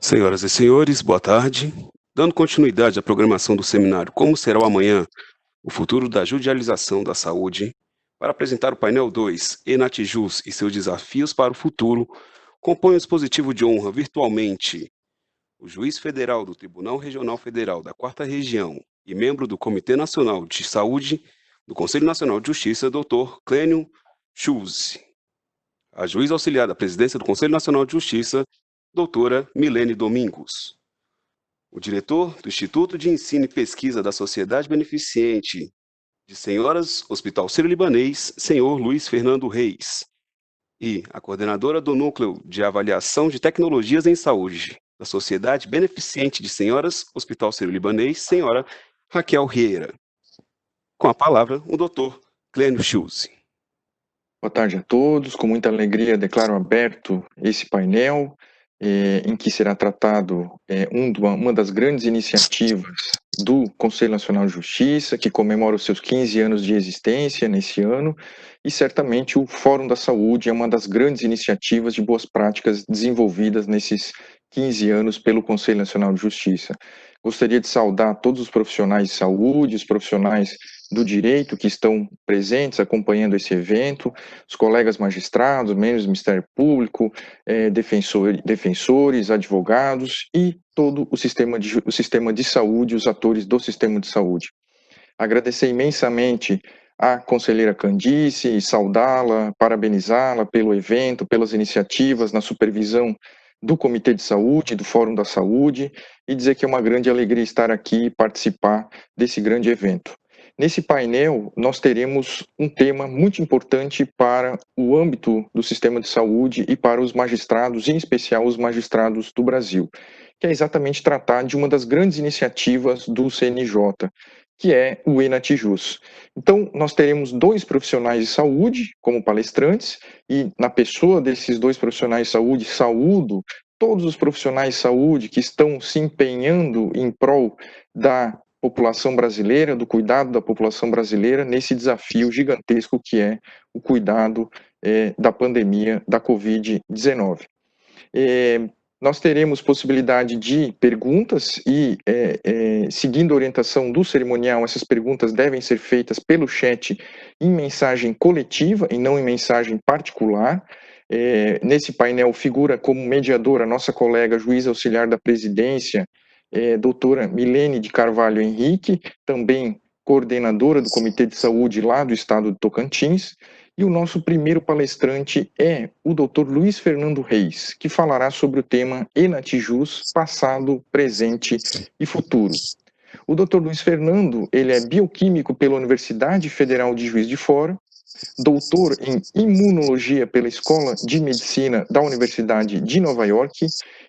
Senhoras e senhores, boa tarde. Dando continuidade à programação do seminário Como será o amanhã? O futuro da judicialização da saúde, para apresentar o painel 2, Enatijus e seus desafios para o futuro, compõe o dispositivo de honra virtualmente o juiz federal do Tribunal Regional Federal da 4ª Região e membro do Comitê Nacional de Saúde do Conselho Nacional de Justiça, Dr. Clênio Schulze. A juiz auxiliar da presidência do Conselho Nacional de Justiça, doutora Milene Domingos. O diretor do Instituto de Ensino e Pesquisa da Sociedade Beneficente de Senhoras Hospital Sírio-Libanês, senhor Luiz Fernando Reis. E a coordenadora do Núcleo de Avaliação de Tecnologias em Saúde da Sociedade Beneficente de Senhoras Hospital Sírio-Libanês, senhora Raquel Rieira. Com a palavra, o doutor Clênio Schulze. Boa tarde a todos. Com muita alegria declaro aberto esse painel, em que será tratado uma das grandes iniciativas do Conselho Nacional de Justiça, que comemora os seus 15 anos de existência nesse ano, e certamente o Fórum da Saúde é uma das grandes iniciativas de boas práticas desenvolvidas nesses 15 anos pelo Conselho Nacional de Justiça. Gostaria de saudar todos os profissionais de saúde, os profissionais do direito que estão presentes acompanhando esse evento, os colegas magistrados, membros do Ministério Público, defensores, advogados e todo o sistema de saúde, os atores do sistema de saúde. Agradecer imensamente à conselheira Candice e saudá-la, parabenizá-la pelo evento, pelas iniciativas na supervisão do Comitê de Saúde, do Fórum da Saúde, e dizer que é uma grande alegria estar aqui e participar desse grande evento. Nesse painel, nós teremos um tema muito importante para o âmbito do sistema de saúde e para os magistrados, em especial os magistrados do Brasil, que é exatamente tratar de uma das grandes iniciativas do CNJ, que é o Enatijus. Então, nós teremos 2 profissionais de saúde como palestrantes, e na pessoa desses 2 profissionais de saúde, saúdo todos os profissionais de saúde que estão se empenhando em prol da população brasileira, do cuidado da população brasileira nesse desafio gigantesco que é o cuidado da pandemia da Covid-19. Nós teremos possibilidade de perguntas e, seguindo a orientação do cerimonial, essas perguntas devem ser feitas pelo chat em mensagem coletiva e não em mensagem particular. Nesse painel figura como mediadora a nossa colega juíza auxiliar da presidência, doutora Milene de Carvalho Henrique, também coordenadora do Comitê de Saúde lá do estado de Tocantins, e o nosso primeiro palestrante é o Dr. Luiz Fernando Reis, que falará sobre o tema Enatijus, passado, presente e futuro. O Dr. Luiz Fernando, ele é bioquímico pela Universidade Federal de Juiz de Fora, doutor em imunologia pela Escola de Medicina da Universidade de Nova York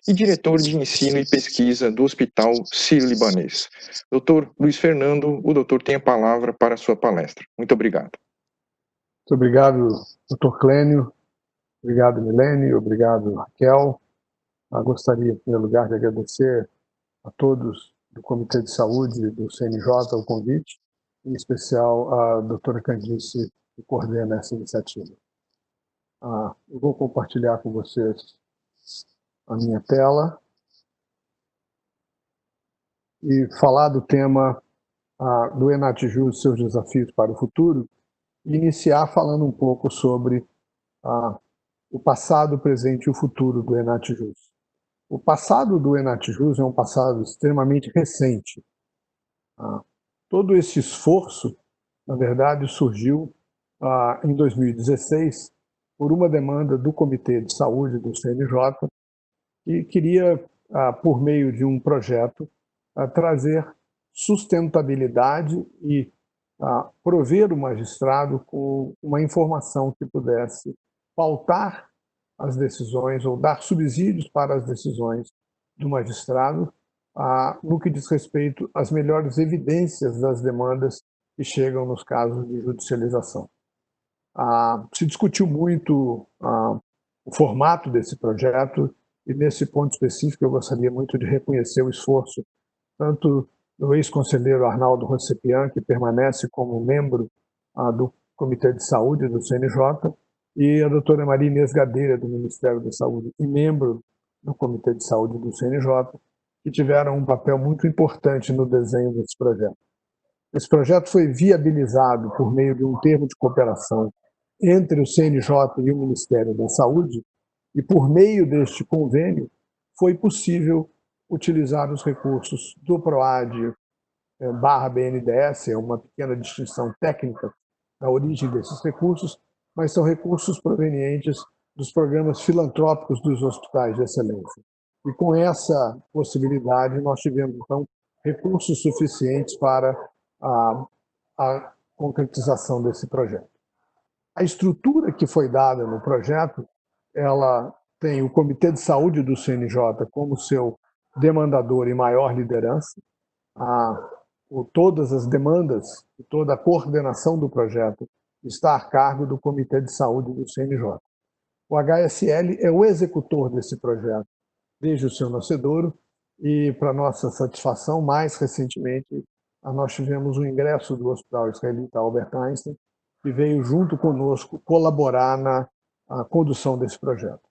e diretor de ensino e pesquisa do Hospital Sírio-Libanês. Doutor Luiz Fernando, o doutor tem a palavra para a sua palestra. Muito obrigado. Muito obrigado, doutor Clênio. Obrigado, Milene. Obrigado, Raquel. Gostaria, em primeiro lugar, de agradecer a todos do Comitê de Saúde do CNJ o convite, em especial a doutora Candice, que coordena essa iniciativa. Eu vou compartilhar com vocês a minha tela e falar do tema do Enatijus e seus desafios para o futuro, e iniciar falando um pouco sobre o passado, o presente e o futuro do Enatijus. O passado do Enatijus é um passado extremamente recente. Todo esse esforço, na verdade, surgiu em 2016 por uma demanda do Comitê de Saúde do CNJ, que queria, por meio de um projeto, trazer sustentabilidade e prover o magistrado com uma informação que pudesse pautar as decisões ou dar subsídios para as decisões do magistrado no que diz respeito às melhores evidências das demandas que chegam nos casos de judicialização. Se discutiu muito o formato desse projeto e, nesse ponto específico, eu gostaria muito de reconhecer o esforço tanto do ex-conselheiro Arnaldo Rossepian, que permanece como membro do Comitê de Saúde do CNJ, e a doutora Maria Inês Gadeira, do Ministério da Saúde, e membro do Comitê de Saúde do CNJ, que tiveram um papel muito importante no desenho desse projeto. Esse projeto foi viabilizado por meio de um termo de cooperação entre o CNJ e o Ministério da Saúde, e por meio deste convênio foi possível utilizar os recursos do PROAD /BNDES, é uma pequena distinção técnica da origem desses recursos, mas são recursos provenientes dos programas filantrópicos dos hospitais de excelência. E com essa possibilidade, nós tivemos, então, recursos suficientes para a concretização desse projeto. A estrutura que foi dada no projeto, ela tem o Comitê de Saúde do CNJ como seu demandador e maior liderança. Todas as demandas e toda a coordenação do projeto está a cargo do Comitê de Saúde do CNJ. O HSL é o executor desse projeto desde o seu nascedouro e, para nossa satisfação, mais recentemente, nós tivemos o ingresso do Hospital Israelita Albert Einstein, que veio junto conosco colaborar na condução desse projeto.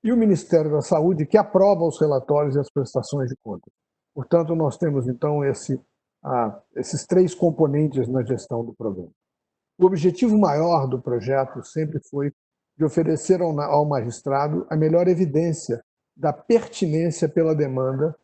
E o Ministério da Saúde, que aprova os relatórios e as prestações de contas. Portanto, nós temos, então, esses três componentes na gestão do programa. O objetivo maior do projeto sempre foi de oferecer ao magistrado a melhor evidência da pertinência pela demanda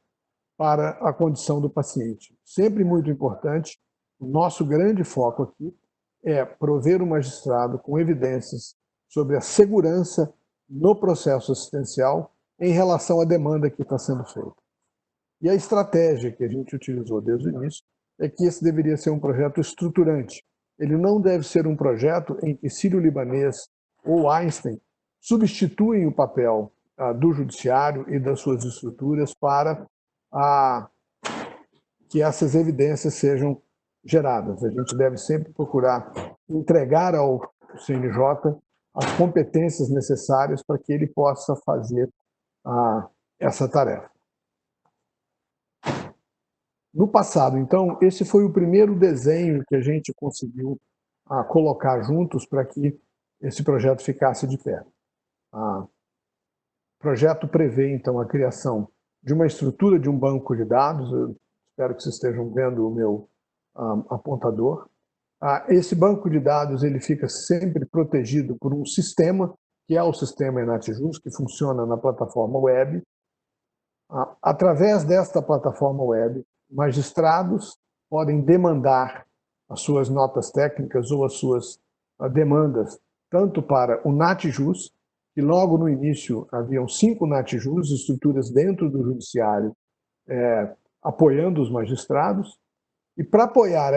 para a condição do paciente. Sempre muito importante, o nosso grande foco aqui é prover o magistrado com evidências sobre a segurança no processo assistencial em relação à demanda que está sendo feita. E a estratégia que a gente utilizou desde o início é que esse deveria ser um projeto estruturante. Ele não deve ser um projeto em que Sírio-Libanês ou Einstein substituem o papel do judiciário e das suas estruturas para que essas evidências sejam geradas. A gente deve sempre procurar entregar ao CNJ as competências necessárias para que ele possa fazer essa tarefa. No passado, então, esse foi o primeiro desenho que a gente conseguiu colocar juntos para que esse projeto ficasse de pé. O projeto prevê, então, a criação de uma estrutura de um banco de dados. Eu espero que vocês estejam vendo o meu apontador. Esse banco de dados ele fica sempre protegido por um sistema, que é o sistema EnatJus, que funciona na plataforma web. Através desta plataforma web, magistrados podem demandar as suas notas técnicas ou as suas demandas, tanto para o NatJus, que logo no início haviam 5 NatJus, estruturas dentro do judiciário, apoiando os magistrados. E para apoiar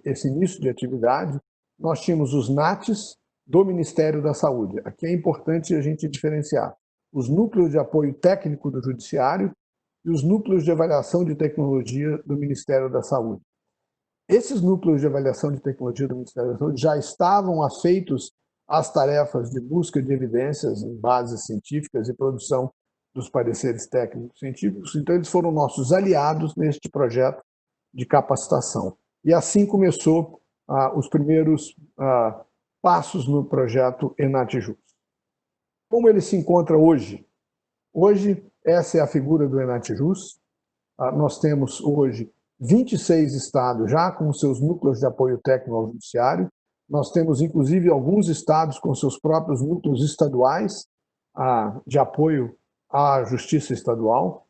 esse início de atividade, nós tínhamos os NATs do Ministério da Saúde. Aqui é importante a gente diferenciar os núcleos de apoio técnico do Judiciário e os núcleos de avaliação de tecnologia do Ministério da Saúde. Esses núcleos de avaliação de tecnologia do Ministério da Saúde já estavam afeitos às tarefas de busca de evidências em bases científicas e produção dos pareceres técnicos científicos, então eles foram nossos aliados neste projeto de capacitação. E assim começou os primeiros passos no projeto EnatJus. Como ele se encontra hoje? Hoje, essa é a figura do EnatJus. Nós temos hoje 26 estados já com seus núcleos de apoio técnico ao judiciário. Nós temos, inclusive, alguns estados com seus próprios núcleos estaduais de apoio à justiça estadual.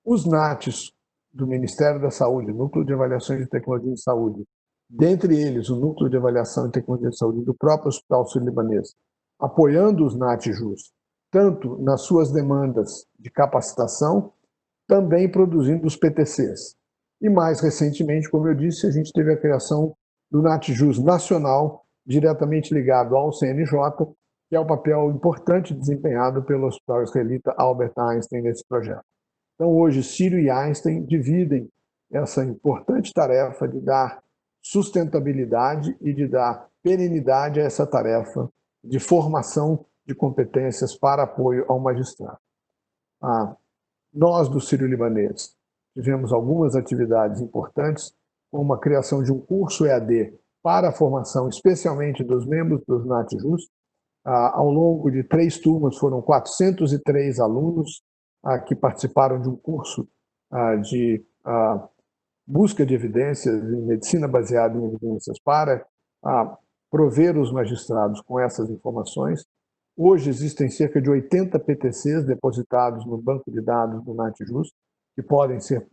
Os NATs do Ministério da Saúde, Núcleo de Avaliação de Tecnologia de Saúde, dentre eles o Núcleo de Avaliação de Tecnologia de Saúde do próprio Hospital Sírio-Libanês, apoiando os NatJus, tanto nas suas demandas de capacitação, também produzindo os PTCs. E mais recentemente, como eu disse, a gente teve a criação do NatJus Nacional, diretamente ligado ao CNJ, que é o papel importante desempenhado pelo Hospital Israelita Albert Einstein nesse projeto. Então, hoje, Sírio e Einstein dividem essa importante tarefa de dar sustentabilidade e de dar perenidade a essa tarefa de formação de competências para apoio ao magistrado. Nós, do Sírio-Libanês, tivemos algumas atividades importantes, como a criação de um curso EAD para a formação, especialmente dos membros dos NatJus. Ao longo de 3 turmas, foram 403 alunos que participaram de um curso de busca de evidências em medicina baseada em evidências para prover os magistrados com essas informações. Hoje existem cerca de 80 PTCs depositados no banco de dados do NatJus, que podem ser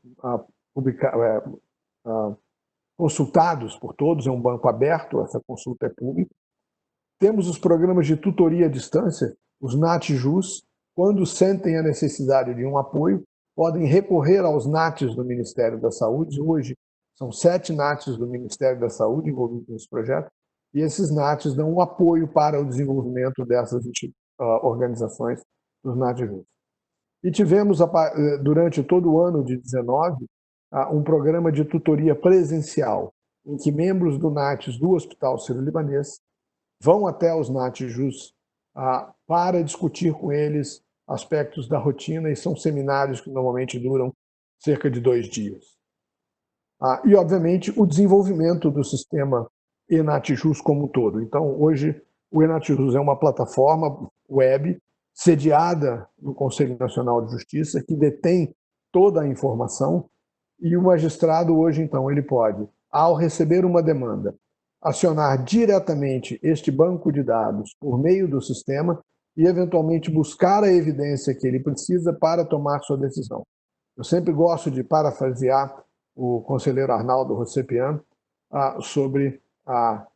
consultados por todos, é um banco aberto, essa consulta é pública. Temos os programas de tutoria à distância, os NatJus, quando sentem a necessidade de um apoio, podem recorrer aos NATs do Ministério da Saúde. Hoje são 7 NATs do Ministério da Saúde envolvidos nesse projeto, e esses NATs dão um apoio para o desenvolvimento dessas organizações dos NatJus. E tivemos, durante todo o ano de 2019, um programa de tutoria presencial, em que membros do NATs do Hospital Sírio-Libanês vão até os NatJus para discutir com eles aspectos da rotina, e são seminários que normalmente duram cerca de 2 dias. E, obviamente, o desenvolvimento do sistema eNatJus como um todo. Então, hoje, o eNatJus é uma plataforma web sediada no Conselho Nacional de Justiça, que detém toda a informação, e o magistrado hoje, então, ele pode, ao receber uma demanda, acionar diretamente este banco de dados por meio do sistema e, eventualmente, buscar a evidência que ele precisa para tomar sua decisão. Eu sempre gosto de parafrasear o conselheiro Arnaldo Rossepian sobre a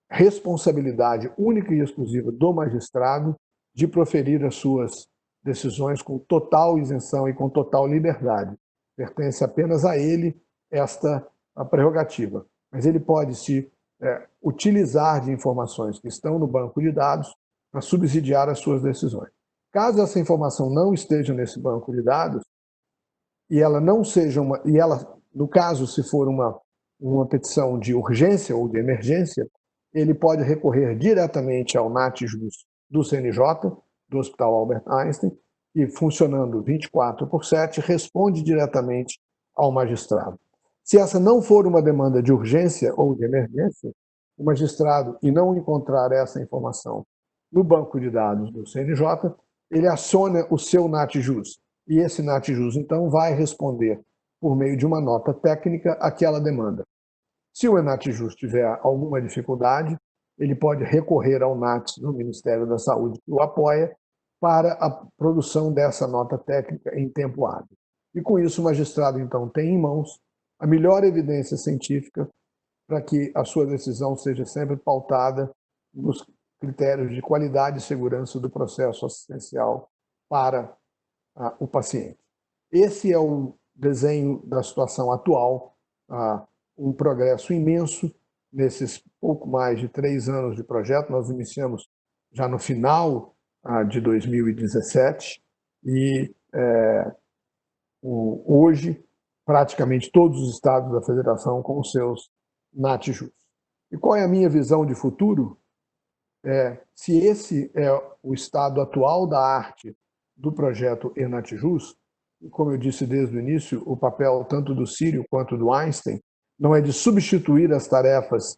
responsabilidade única e exclusiva do magistrado de proferir as suas decisões com total isenção e com total liberdade. Pertence apenas a ele esta prerrogativa. Mas ele pode se utilizar de informações que estão no banco de dados para subsidiar as suas decisões. Caso essa informação não esteja nesse banco de dados, e ela não seja no caso, se for uma petição de urgência ou de emergência, ele pode recorrer diretamente ao NatJus do CNJ, do Hospital Albert Einstein, e, funcionando 24/7, responde diretamente ao magistrado. Se essa não for uma demanda de urgência ou de emergência, o magistrado, e não encontrar essa informação no banco de dados do CNJ, ele aciona o seu NatJus. E esse NatJus, então, vai responder, por meio de uma nota técnica, aquela demanda. Se o eNatJus tiver alguma dificuldade, ele pode recorrer ao NATS do Ministério da Saúde, que o apoia, para a produção dessa nota técnica em tempo hábil. E com isso o magistrado, então, tem em mãos a melhor evidência científica para que a sua decisão seja sempre pautada nos critérios de qualidade e segurança do processo assistencial para o paciente. Esse é o desenho da situação atual, um progresso imenso nesses pouco mais de 3 anos de projeto. Nós iniciamos já no final de 2017 e hoje praticamente todos os estados da federação com os seus NatJus. E qual é a minha visão de futuro? Se esse é o estado atual da arte do projeto eNatJus, e como eu disse desde o início, o papel tanto do Sírio quanto do Einstein não é de substituir as tarefas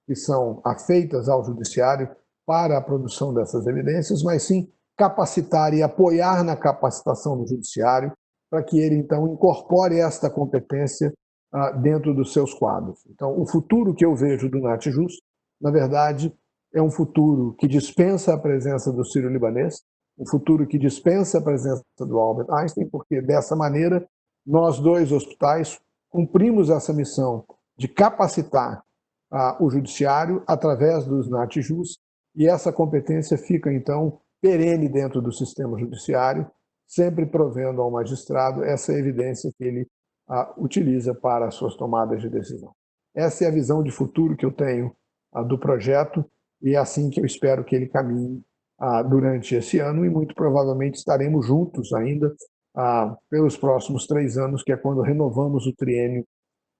que são afeitas ao judiciário para a produção dessas evidências, mas sim capacitar e apoiar na capacitação do judiciário para que ele, então, incorpore esta competência dentro dos seus quadros. Então, o futuro que eu vejo do NatJus, na verdade, é um futuro que dispensa a presença do Sírio-Libanês, um futuro que dispensa a presença do Albert Einstein, porque, dessa maneira, nós 2 hospitais cumprimos essa missão de capacitar o judiciário através dos NatJus, e essa competência fica, então, perene dentro do sistema judiciário, sempre provendo ao magistrado essa evidência que ele utiliza para as suas tomadas de decisão. Essa é a visão de futuro que eu tenho do projeto, e é assim que eu espero que ele caminhe durante esse ano, e muito provavelmente estaremos juntos ainda pelos próximos 3 anos, que é quando renovamos o triênio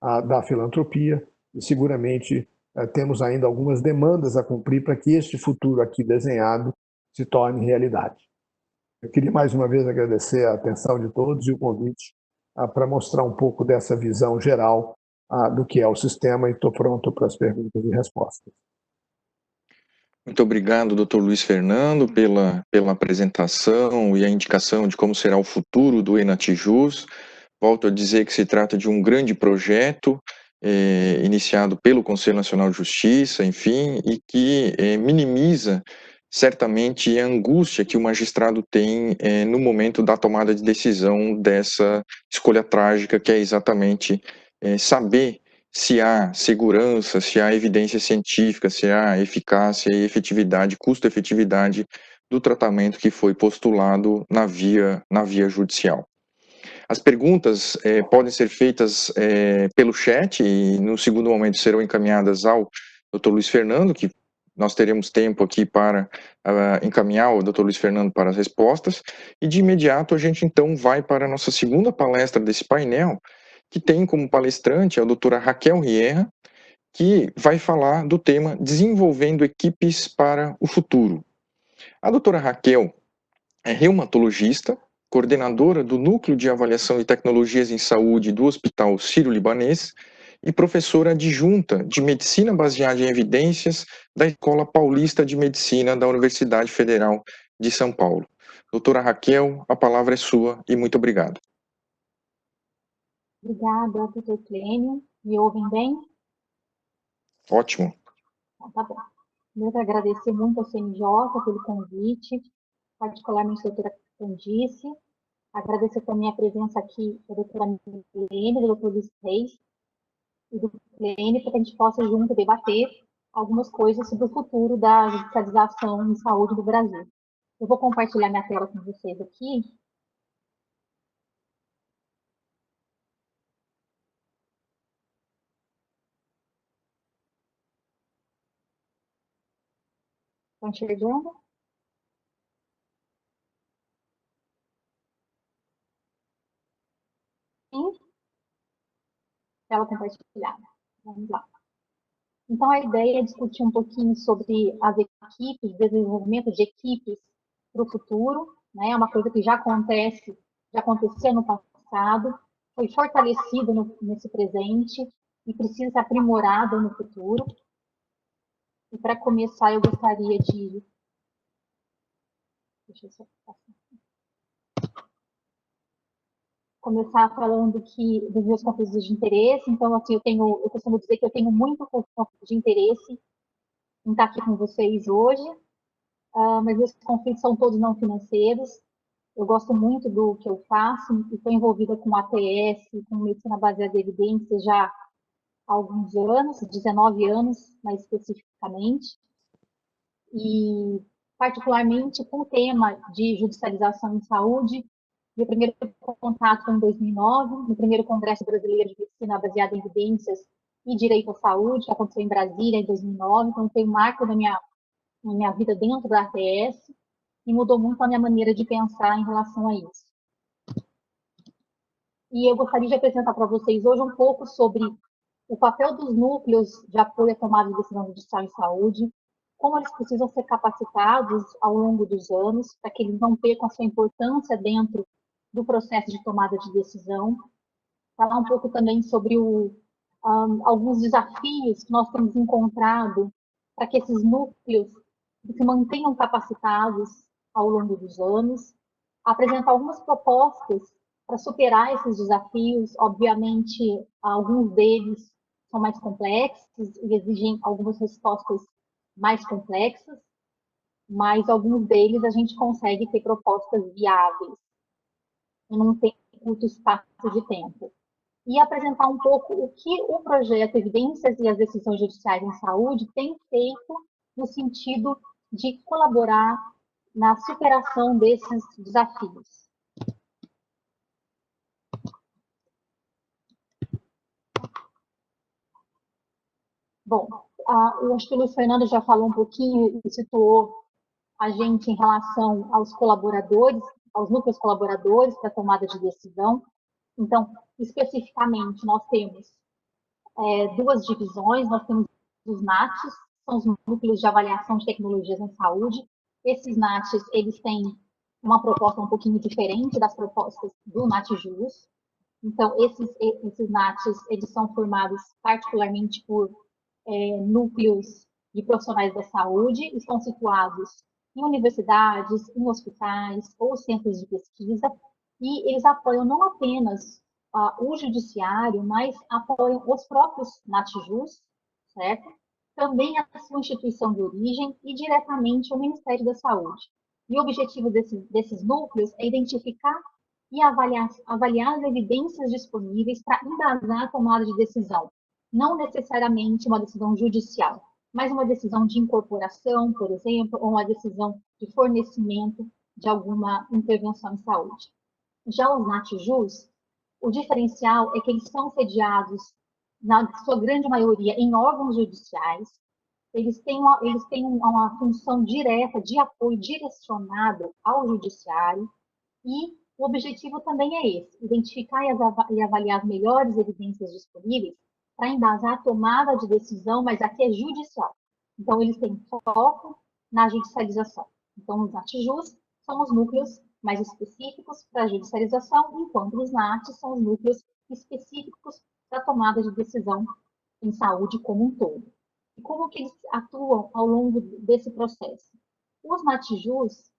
da filantropia, e seguramente temos ainda algumas demandas a cumprir para que este futuro aqui desenhado se torne realidade. Eu queria mais uma vez agradecer a atenção de todos e o convite para mostrar um pouco dessa visão geral do que é o sistema, e estou pronto para as perguntas e respostas. Muito obrigado, Dr. Luiz Fernando, pela apresentação e a indicação de como será o futuro do Enatijus. Volto a dizer que se trata de um grande projeto iniciado pelo Conselho Nacional de Justiça, enfim, e que minimiza certamente a angústia que o magistrado tem no momento da tomada de decisão dessa escolha trágica, que é exatamente saber se há segurança, se há evidência científica, se há eficácia e efetividade, custo-efetividade do tratamento que foi postulado na via judicial. As perguntas podem ser feitas pelo chat e no segundo momento serão encaminhadas ao Dr. Luiz Fernando, que nós teremos tempo aqui para encaminhar o Dr. Luiz Fernando para as respostas, e de imediato a gente então vai para a nossa segunda palestra desse painel, que tem como palestrante a doutora Raquel Rierra, que vai falar do tema Desenvolvendo Equipes para o Futuro. A doutora Raquel é reumatologista, coordenadora do Núcleo de Avaliação de Tecnologias em Saúde do Hospital Sírio-Libanês e professora adjunta de Medicina Baseada em Evidências da Escola Paulista de Medicina da Universidade Federal de São Paulo. Doutora Raquel, a palavra é sua e muito obrigado. Obrigada, doutor Clênio. Me ouvem bem? Ótimo. Tá bom. Eu quero agradecer muito ao CNJ pelo convite, particularmente a doutora Candice. Agradecer também a presença aqui da doutora Milene, do doutor Luiz Reis e do Clênio, para que a gente possa junto debater algumas coisas sobre o futuro da judicialização em saúde do Brasil. Eu vou compartilhar minha tela com vocês aqui. Estão enxergando? Sim? Tela compartilhada. Vamos lá. Então, a ideia é discutir um pouquinho sobre as equipes, desenvolvimento de equipes para o futuro, né? É uma coisa que já aconteceu no passado, foi fortalecida nesse presente e precisa ser aprimorada no futuro. E para começar, eu gostaria de... Deixa eu só passar. Começar falando dos meus conflitos de interesse. Então, assim, eu costumo dizer que eu tenho muito conflito de interesse em estar aqui com vocês hoje, mas esses conflitos são todos não financeiros. Eu gosto muito do que eu faço e estou envolvida com ATS, com medicina baseada em evidências já há alguns anos, 19 anos mais especificamente, e particularmente com o tema de judicialização em saúde. Meu primeiro contato foi em 2009, no primeiro Congresso Brasileiro de Medicina Baseada em Evidências e Direito à Saúde, que aconteceu em Brasília em 2009, então foi um marco na minha vida dentro da ATS e mudou muito a minha maneira de pensar em relação a isso. E eu gostaria de apresentar para vocês hoje um pouco sobre o papel dos núcleos de apoio à tomada de decisão judicial em saúde, como eles precisam ser capacitados ao longo dos anos, para que eles não percam a sua importância dentro do processo de tomada de decisão. Falar um pouco também sobre alguns desafios que nós temos encontrado para que esses núcleos se mantenham capacitados ao longo dos anos. Apresentar algumas propostas para superar esses desafios. Obviamente, alguns deles são mais complexos e exigem algumas respostas mais complexas, mas alguns deles a gente consegue ter propostas viáveis em um curto espaço de tempo. E apresentar um pouco o que o projeto Evidências e as Decisões Judiciais em Saúde tem feito no sentido de colaborar na superação desses desafios. Bom, eu acho que o Luiz Fernando já falou um pouquinho e situou a gente em relação aos colaboradores, aos núcleos colaboradores para a tomada de decisão. Então, especificamente, nós temos duas divisões. Nós temos os NATs, são os núcleos de avaliação de tecnologias em saúde. Esses NATs, eles têm uma proposta um pouquinho diferente das propostas do NATJUS. Então, esses NATs, eles são formados particularmente por núcleos de profissionais da saúde estão situados em universidades, em hospitais ou centros de pesquisa, e eles apoiam não apenas o judiciário, mas apoiam os próprios NATJUS, certo? Também a sua instituição de origem e diretamente o Ministério da Saúde. E o objetivo desses núcleos é identificar e avaliar as evidências disponíveis para embasar a tomada de decisão, não necessariamente uma decisão judicial, mas uma decisão de incorporação, por exemplo, ou uma decisão de fornecimento de alguma intervenção em saúde. Já os NATJUS, o diferencial é que eles são sediados, na sua grande maioria, em órgãos judiciais. Eles têm uma função direta de apoio direcionado ao judiciário, e o objetivo também é esse: identificar e avaliar as melhores evidências disponíveis para embasar a tomada de decisão, mas aqui é judicial. Então, eles têm foco na judicialização. Então, os NATJUS são os núcleos mais específicos para a judicialização, enquanto os NATs são os núcleos específicos para a tomada de decisão em saúde como um todo. E como que eles atuam ao longo desse processo? Os NATJUS,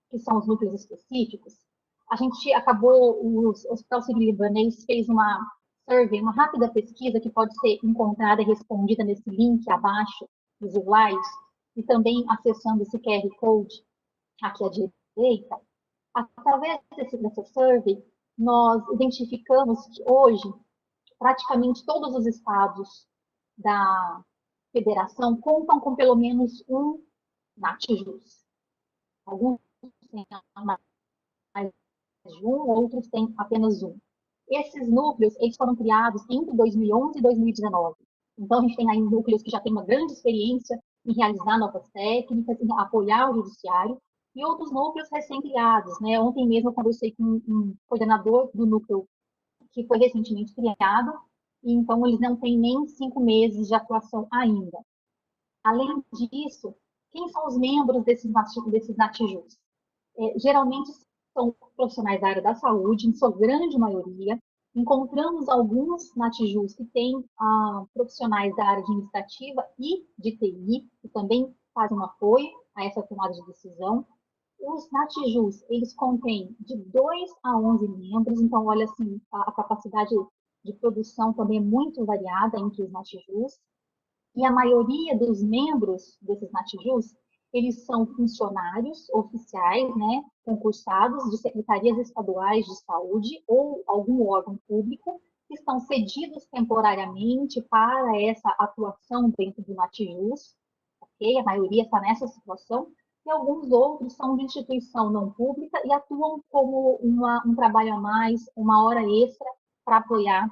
que são os núcleos específicos, a gente acabou, o Hospital Sírio-Libanês fez uma survey, uma rápida pesquisa que pode ser encontrada e respondida nesse link abaixo dos slides, e também acessando esse QR Code aqui à direita. Através dessa survey, nós identificamos que hoje praticamente todos os estados da federação contam com pelo menos um NATJUS. Alguns têm mais de um, outros têm apenas um. Esses núcleos, eles foram criados entre 2011 e 2019. Então, a gente tem aí núcleos que já têm uma grande experiência em realizar novas técnicas, em apoiar o judiciário, e outros núcleos recém-criados, né? Ontem mesmo eu conversei com um coordenador do núcleo que foi recentemente criado, e então eles não têm nem 5 meses de atuação ainda. Além disso, quem são os membros desses NATJUS? Geralmente são profissionais da área da saúde, em sua grande maioria. Encontramos alguns NATJUS que têm profissionais da área administrativa e de TI, que também fazem um apoio a essa tomada de decisão. Os NATJUS, eles contêm de 2 a 11 membros, então, olha assim, a capacidade de produção também é muito variada entre os NATJUS, e a maioria dos membros desses NATJUS, eles são funcionários oficiais, né, concursados de secretarias estaduais de saúde ou algum órgão público, que estão cedidos temporariamente para essa atuação dentro do NATJUS, ok? A maioria está nessa situação, e alguns outros são de instituição não pública e atuam como um trabalho a mais, uma hora extra para apoiar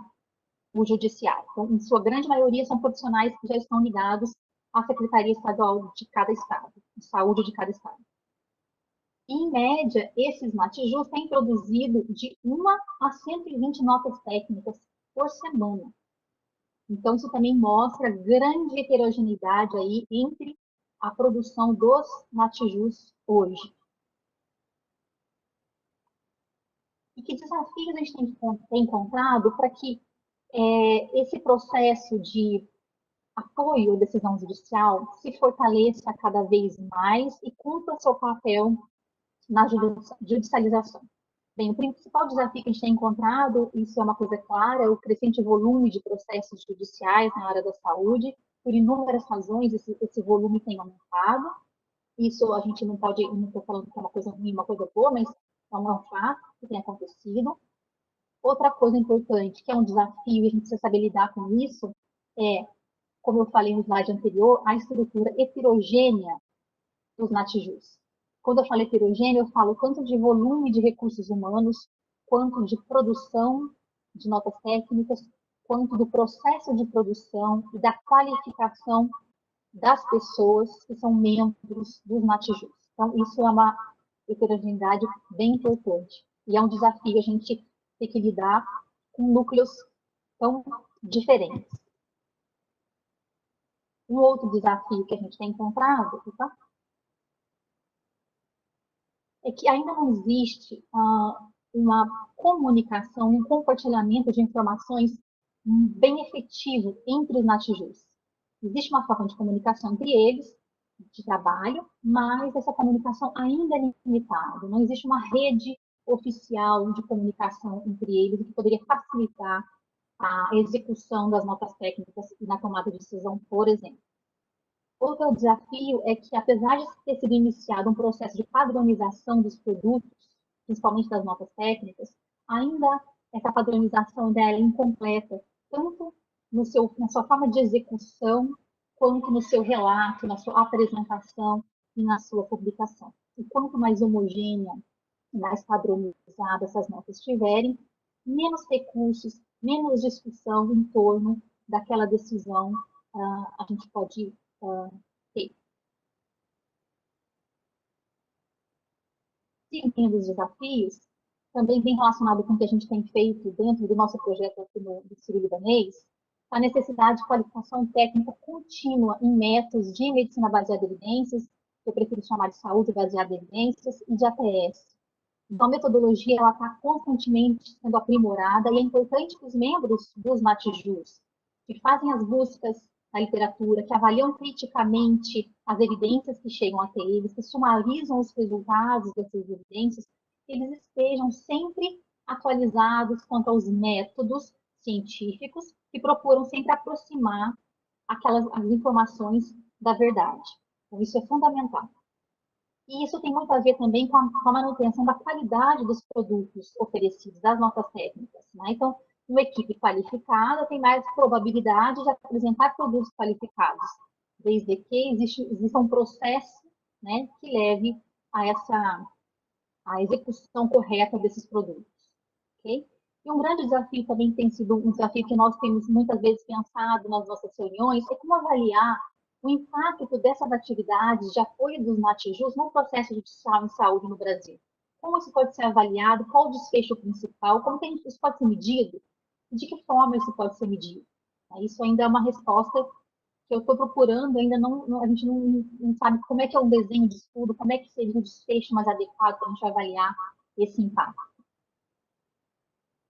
o judiciário. Então, em sua grande maioria, são profissionais que já estão ligados à Secretaria Estadual de cada estado, de saúde de cada estado. Em média, esses NATJUS têm produzido de 1 a 120 notas técnicas por semana. Então, isso também mostra grande heterogeneidade aí entre a produção dos NATJUS hoje. E que desafios a gente tem encontrado para que esse processo de apoio à decisão judicial se fortaleça cada vez mais e cumpra seu papel na judicialização? Bem, o principal desafio que a gente tem encontrado, isso é uma coisa clara, é o crescente volume de processos judiciais na área da saúde. Por inúmeras razões, esse volume tem aumentado. Isso a gente não estou falando que é uma coisa ruim, uma coisa boa, mas é um fato que tem acontecido. Outra coisa importante, que é um desafio, e a gente precisa saber lidar com isso, é, como eu falei no slide anterior, a estrutura heterogênea dos NATJUS. Quando eu falo heterogêneo, eu falo tanto de volume de recursos humanos, quanto de produção de notas técnicas, quanto do processo de produção e da qualificação das pessoas que são membros dos NATJUS. Então, isso é uma heterogeneidade bem importante. E é um desafio a gente ter que lidar com núcleos tão diferentes. Um outro desafio que a gente tem encontrado é que ainda não existe uma comunicação, um compartilhamento de informações bem efetivo entre os NATJUS. Existe uma forma de comunicação entre eles, de trabalho, mas essa comunicação ainda é limitada. Não existe uma rede oficial de comunicação entre eles que poderia facilitar a execução das notas técnicas e na tomada de decisão, por exemplo. Outro desafio é que, apesar de ter sido iniciado um processo de padronização dos produtos, principalmente das notas técnicas, ainda essa padronização dela é incompleta, tanto na sua forma de execução, quanto no seu relato, na sua apresentação e na sua publicação. E quanto mais homogênea e mais padronizada essas notas estiverem, menos recursos, menos discussão em torno daquela decisão a gente pode ter. Seguindo os desafios, também bem relacionado com o que a gente tem feito dentro do nosso projeto aqui no Sírio-Libanês, a necessidade de qualificação técnica contínua em métodos de medicina baseada em evidências, que eu prefiro chamar de saúde baseada em evidências, e de ATS. Então, a metodologia está constantemente sendo aprimorada e é importante que os membros dos NATJUS, que fazem as buscas na literatura, que avaliam criticamente as evidências que chegam até eles, que sumarizam os resultados dessas evidências, eles estejam sempre atualizados quanto aos métodos científicos que procuram sempre aproximar as informações da verdade. Então, isso é fundamental. E isso tem muito a ver também com a manutenção da qualidade dos produtos oferecidos, das notas técnicas. Né? Então, uma equipe qualificada tem mais probabilidade de apresentar produtos qualificados, desde que exista um processo, né, que leve a execução correta desses produtos. Okay? E um grande desafio também tem sido um desafio que nós temos muitas vezes pensado nas nossas reuniões, é como avaliar o impacto dessas atividades de apoio dos NATJUS no processo judicial em saúde no Brasil. Como isso pode ser avaliado, qual o desfecho principal, como isso pode ser medido, e de que forma isso pode ser medido. Isso ainda é uma resposta que eu estou procurando, ainda a gente não sabe como é que é um desenho de estudo, como é que seria o desfecho mais adequado para a gente avaliar esse impacto.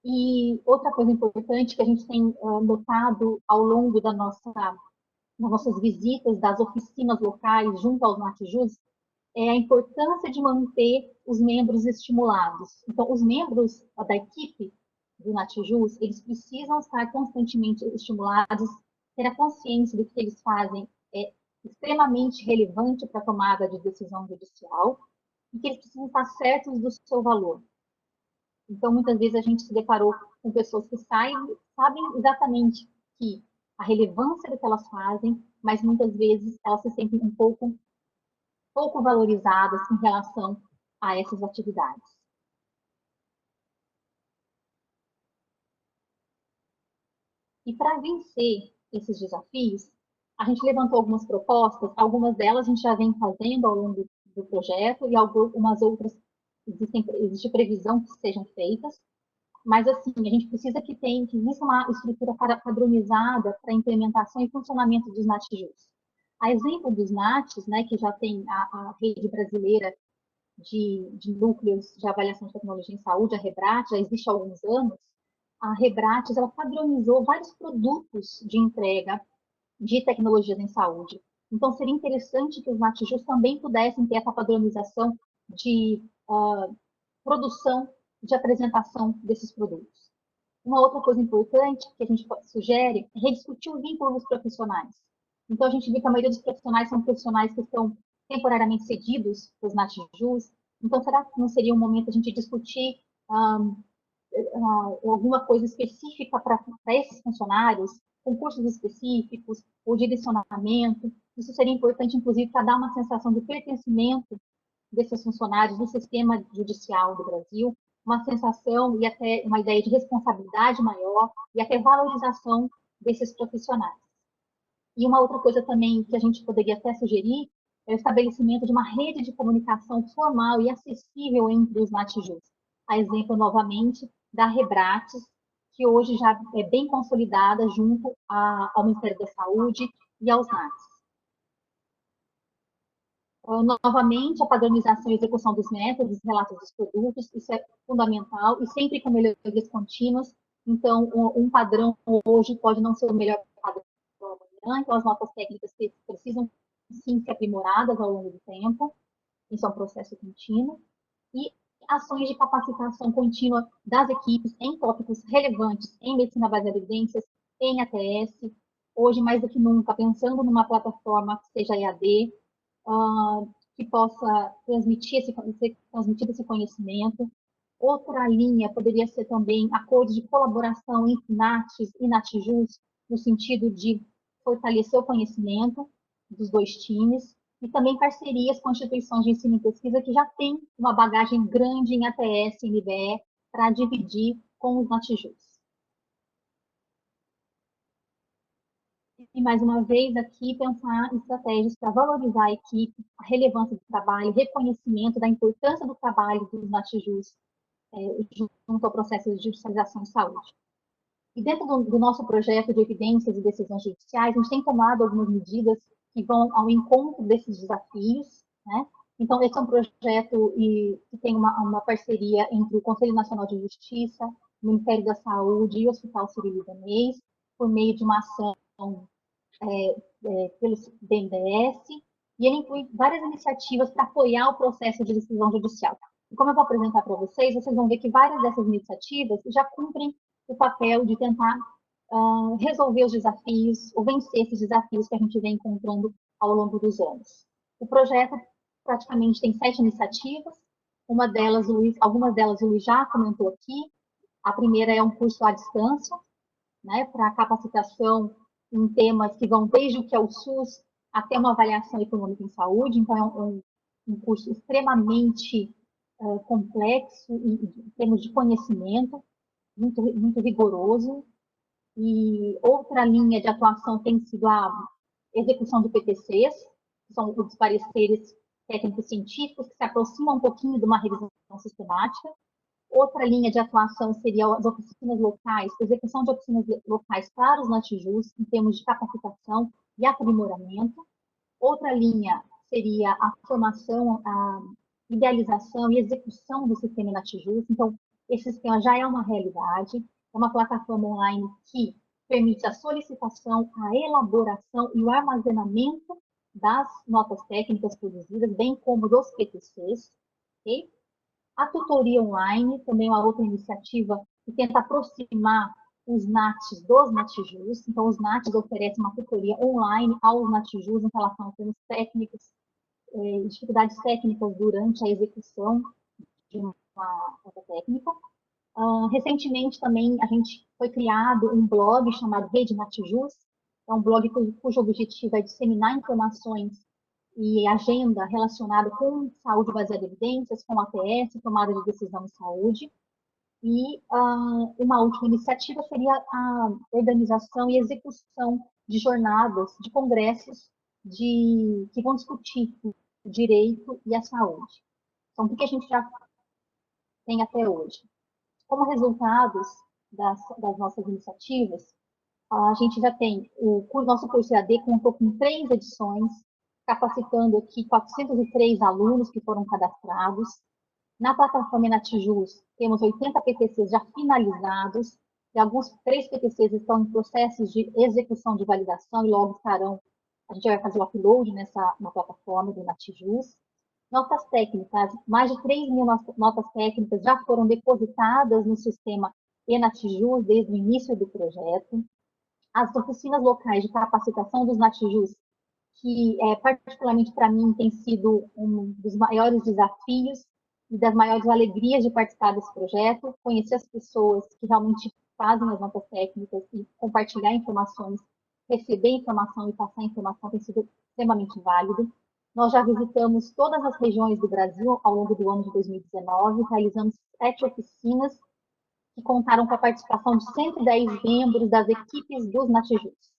E outra coisa importante que a gente tem notado ao longo das nossas visitas das oficinas locais junto aos NATJUS é a importância de manter os membros estimulados. Então, os membros da equipe do NATJUS, eles precisam estar constantemente estimulados, ter a consciência do que eles fazem é extremamente relevante para a tomada de decisão judicial e que eles precisam estar certos do seu valor. Então, muitas vezes a gente se deparou com pessoas que sabem exatamente que a relevância do que elas fazem, mas muitas vezes elas se sentem um pouco valorizadas em relação a essas atividades. E para vencer esses desafios, a gente levantou algumas propostas, algumas delas a gente já vem fazendo ao longo do projeto e algumas outras existe previsão que sejam feitas, mas assim, a gente precisa que exista uma estrutura padronizada para a implementação e funcionamento dos NATJUS. A exemplo dos NATs, né, que já tem a rede brasileira de núcleos de avaliação de tecnologia em saúde, a REBRAT, já existe há alguns anos, a REBRAT ela padronizou vários produtos de entrega de tecnologias em saúde. Então, seria interessante que os NATJUS também pudessem ter essa padronização de produção, de apresentação desses produtos. Uma outra coisa importante que a gente sugere é rediscutir o vínculo dos profissionais. Então, a gente vê que a maioria dos profissionais são profissionais que estão temporariamente cedidos para os NATJUS. Então, será que não seria um momento a gente discutir alguma coisa específica para esses funcionários, concursos específicos, ou direcionamento? Isso seria importante, inclusive, para dar uma sensação de pertencimento desses funcionários no sistema judicial do Brasil, uma sensação e até uma ideia de responsabilidade maior e até valorização desses profissionais. E uma outra coisa também que a gente poderia até sugerir é o estabelecimento de uma rede de comunicação formal e acessível entre os NATJUS. A exemplo, novamente, da REBRATES, que hoje já é bem consolidada junto ao Ministério da Saúde e aos NATs. Novamente, a padronização e execução dos métodos, relatos dos produtos, isso é fundamental, e sempre com melhorias contínuas. Então, um padrão hoje pode não ser o melhor padrão então as notas técnicas precisam sim ser aprimoradas ao longo do tempo, isso é um processo contínuo, e ações de capacitação contínua das equipes em tópicos relevantes em medicina baseada em evidências, em ATS, hoje mais do que nunca, pensando numa plataforma que seja EAD, que possa ser transmitido esse conhecimento. Outra linha poderia ser também acordos de colaboração entre NATs e NATJUS, no sentido de fortalecer o conhecimento dos dois times, e também parcerias com instituições de ensino e pesquisa que já têm uma bagagem grande em ATS e MBE para dividir com os NATJUS. E, mais uma vez, aqui pensar em estratégias para valorizar a equipe, a relevância do trabalho, reconhecimento da importância do trabalho dos NATJUS junto ao processo de judicialização de saúde. E dentro do nosso projeto de evidências e decisões judiciais, a gente tem tomado algumas medidas que vão ao encontro desses desafios, né? Então, esse é um projeto que tem uma parceria entre o Conselho Nacional de Justiça, o Ministério da Saúde e o Hospital Sírio-Libanês, por meio de uma ação pelo BNDES, e ele inclui várias iniciativas para apoiar o processo de decisão judicial. E como eu vou apresentar para vocês vão ver que várias dessas iniciativas já cumprem o papel de tentar resolver os desafios, ou vencer esses desafios que a gente vem encontrando ao longo dos anos. O projeto praticamente tem 7 iniciativas, algumas delas o Luiz já comentou aqui. A primeira é um curso à distância, né, para capacitação em temas que vão desde o que é o SUS até uma avaliação econômica em saúde. Então, é um curso extremamente complexo em termos de conhecimento, muito, muito rigoroso. E outra linha de atuação tem sido a execução de PTCs, que são os pareceres técnicos científicos, que se aproximam um pouquinho de uma revisão sistemática. Outra linha de atuação seria as oficinas locais, execução de oficinas locais para os NATJUS, em termos de capacitação e aprimoramento. Outra linha seria a formação, a idealização e execução do sistema NATJUS. Então, esse sistema já é uma realidade, é uma plataforma online que permite a solicitação, a elaboração e o armazenamento das notas técnicas produzidas, bem como dos PTCs, ok? A tutoria online, também é uma outra iniciativa que tenta aproximar os NATs dos NATJUS. Então, os NATs oferecem uma tutoria online aos NATJUS em relação a termos técnicos, dificuldades técnicas durante a execução de uma nota técnica. Recentemente, também, foi criado um blog chamado Rede NATJUS. É um blog cujo objetivo é disseminar informações e agenda relacionada com saúde baseada em evidências, com ATS, tomada de decisão em saúde. E uma última iniciativa seria a organização e execução de jornadas, de congressos que vão discutir o direito e a saúde. Então, o que a gente já tem até hoje? Como resultados das nossas iniciativas, a gente já tem o nosso curso EAD contou com 3 edições, capacitando aqui 403 alunos que foram cadastrados. Na plataforma NATJUS, temos 80 PTCs já finalizados, e alguns 3 PTCs estão em processos de execução de validação, e logo estarão, a gente vai fazer o upload na plataforma do NATJUS. Notas técnicas, mais de 3 mil notas técnicas já foram depositadas no sistema eNATJUS desde o início do projeto. As oficinas locais de capacitação dos NATJUS, que particularmente para mim tem sido um dos maiores desafios e das maiores alegrias de participar desse projeto, conhecer as pessoas que realmente fazem as notas técnicas e compartilhar informações, receber informação e passar informação tem sido extremamente válido. Nós já visitamos todas as regiões do Brasil ao longo do ano de 2019, realizamos 7 oficinas que contaram com a participação de 110 membros das equipes dos NATJUS.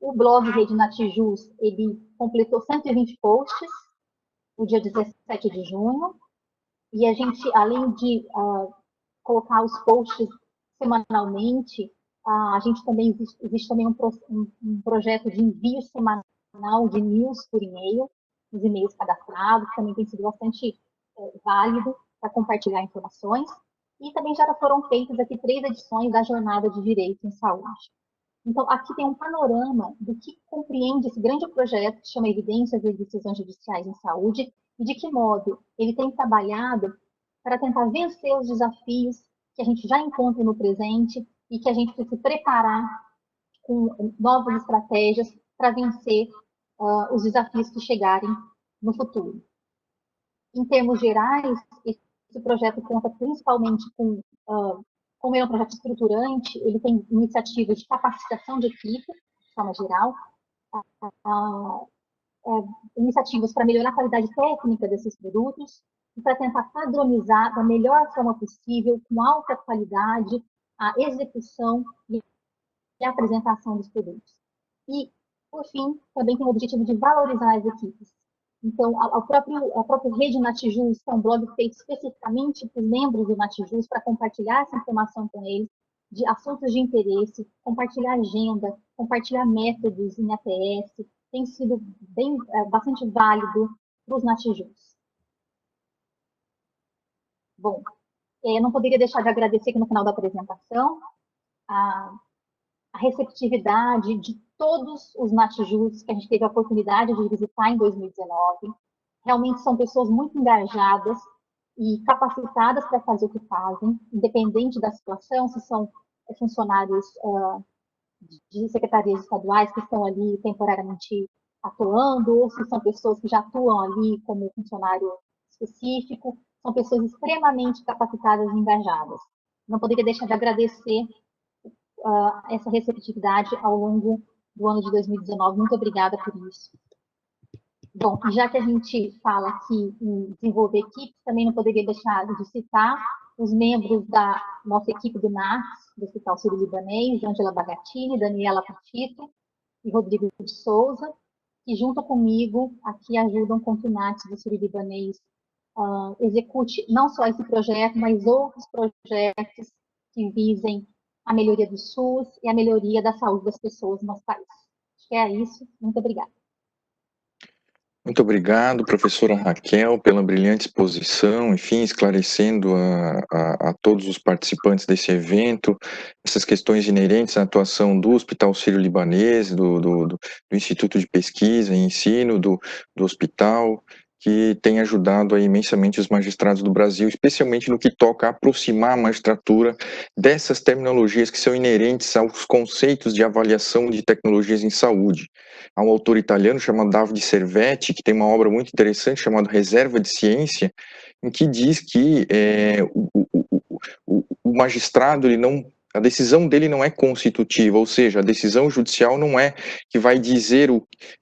O blog Rede NATJUS, ele completou 120 posts no dia 17 de junho, e a gente, além de colocar os posts semanalmente, a gente também existe também um projeto de envio semanal de news por e-mail, os e-mails cadastrados, também tem sido bastante válido para compartilhar informações. E também já foram feitas aqui 3 edições da Jornada de Direito em Saúde. Então, aqui tem um panorama do que compreende esse grande projeto que chama Evidências e Decisões Judiciais em Saúde e de que modo ele tem trabalhado para tentar vencer os desafios que a gente já encontra no presente e que a gente precisa se preparar com novas estratégias para vencer os desafios que chegarem no futuro. Em termos gerais, esse projeto conta principalmente com, como é um projeto estruturante, ele tem iniciativas de capacitação de equipe, de forma geral, iniciativas para melhorar a qualidade técnica desses produtos e para tentar padronizar da melhor forma possível, com alta qualidade, a execução e a apresentação dos produtos. E, por fim, também tem o objetivo de valorizar as equipes. Então, a própria rede Natijus é um blog feito especificamente para os membros do Natijus, para compartilhar essa informação com eles, de assuntos de interesse, compartilhar agenda, compartilhar métodos em ATS, tem sido bastante válido para os Natijus. Bom, não poderia deixar de agradecer aqui no final da apresentação a receptividade de todos os Natijus que a gente teve a oportunidade de visitar em 2019. Realmente são pessoas muito engajadas e capacitadas para fazer o que fazem, independente da situação, se são funcionários de secretarias estaduais que estão ali temporariamente atuando, ou se são pessoas que já atuam ali como funcionário específico, são pessoas extremamente capacitadas e engajadas. Não poderia deixar de agradecer essa receptividade ao longo do ano de 2019. Muito obrigada por isso. Bom, já que a gente fala aqui em desenvolver equipes, também não poderia deixar de citar os membros da nossa equipe do NARS, do Hospital Sírio-Libanês, Ângela Bagatini, Daniela Patito e Rodrigo de Souza, que junto comigo aqui ajudam com que o NARS do Sírio-Libanês execute não só esse projeto, mas outros projetos que visem a melhoria do SUS e a melhoria da saúde das pessoas no nosso país. Acho que é isso. Muito obrigada. Muito obrigado, professora Raquel, pela brilhante exposição, enfim, esclarecendo a todos os participantes desse evento, essas questões inerentes à atuação do Hospital Sírio-Libanês, do Instituto de Pesquisa e Ensino, do hospital, que tem ajudado aí imensamente os magistrados do Brasil, especialmente no que toca a aproximar a magistratura dessas terminologias que são inerentes aos conceitos de avaliação de tecnologias em saúde. Há um autor italiano chamado Davide Servetti, que tem uma obra muito interessante chamada Reserva de Ciência, em que diz que o magistrado, a decisão dele não é constitutiva, ou seja, a decisão judicial não é que vai dizer,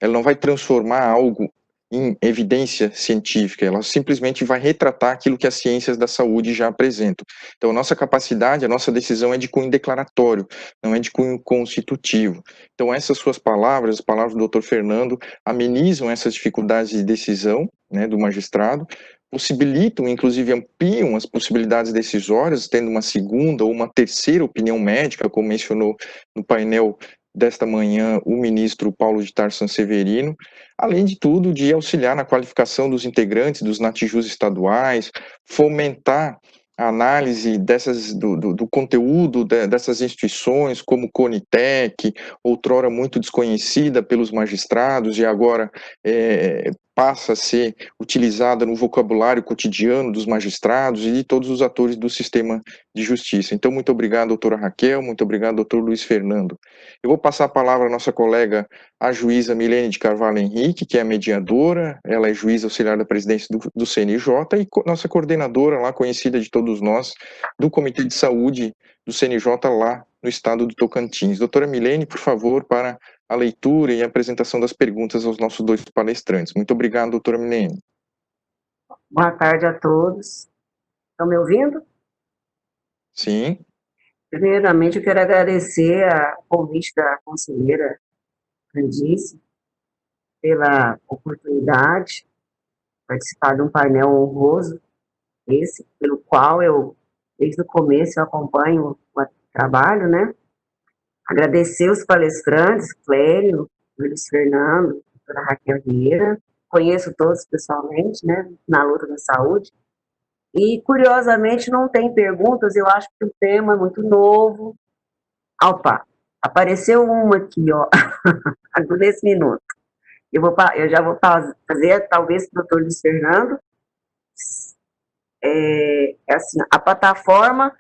ela não vai transformar algo em evidência científica, ela simplesmente vai retratar aquilo que as ciências da saúde já apresentam. Então, a nossa capacidade, a nossa decisão é de cunho declaratório, não é de cunho constitutivo. Então, essas suas palavras, as palavras do Dr. Fernando, amenizam essas dificuldades de decisão, né, do magistrado, possibilitam, inclusive ampliam as possibilidades decisórias, tendo uma segunda ou uma terceira opinião médica, como mencionou no painel desta manhã o ministro Paulo de Tarso Sanseverino, além de tudo de auxiliar na qualificação dos integrantes dos Natijus estaduais, fomentar a análise do conteúdo dessas instituições, como Conitec, outrora muito desconhecida pelos magistrados e agora passa a ser utilizada no vocabulário cotidiano dos magistrados e de todos os atores do sistema de justiça. Então, muito obrigado, doutora Raquel, muito obrigado, doutor Luiz Fernando. Eu vou passar a palavra à nossa colega, a juíza Milene de Carvalho Henrique, que é a mediadora, ela é juíza auxiliar da presidência do CNJ e nossa coordenadora lá, conhecida de todos nós, do Comitê de Saúde do CNJ lá no estado do Tocantins. Doutora Milene, por favor, para a leitura e a apresentação das perguntas aos nossos dois palestrantes. Muito obrigado, doutora Milene. Boa tarde a todos. Estão me ouvindo? Sim. Primeiramente, eu quero agradecer o convite da conselheira Candice pela oportunidade de participar de um painel honroso, esse, pelo qual eu, desde o começo, eu acompanho o trabalho, né? Agradecer os palestrantes, Clério, Luiz Fernando, a Raquel Vieira, conheço todos pessoalmente, né, na luta da saúde, e curiosamente não tem perguntas, eu acho que o tema é muito novo. Opa, Apareceu uma aqui, ó, nesse minuto. Eu já vou fazer, talvez, para o doutor Luiz Fernando. Assim, a plataforma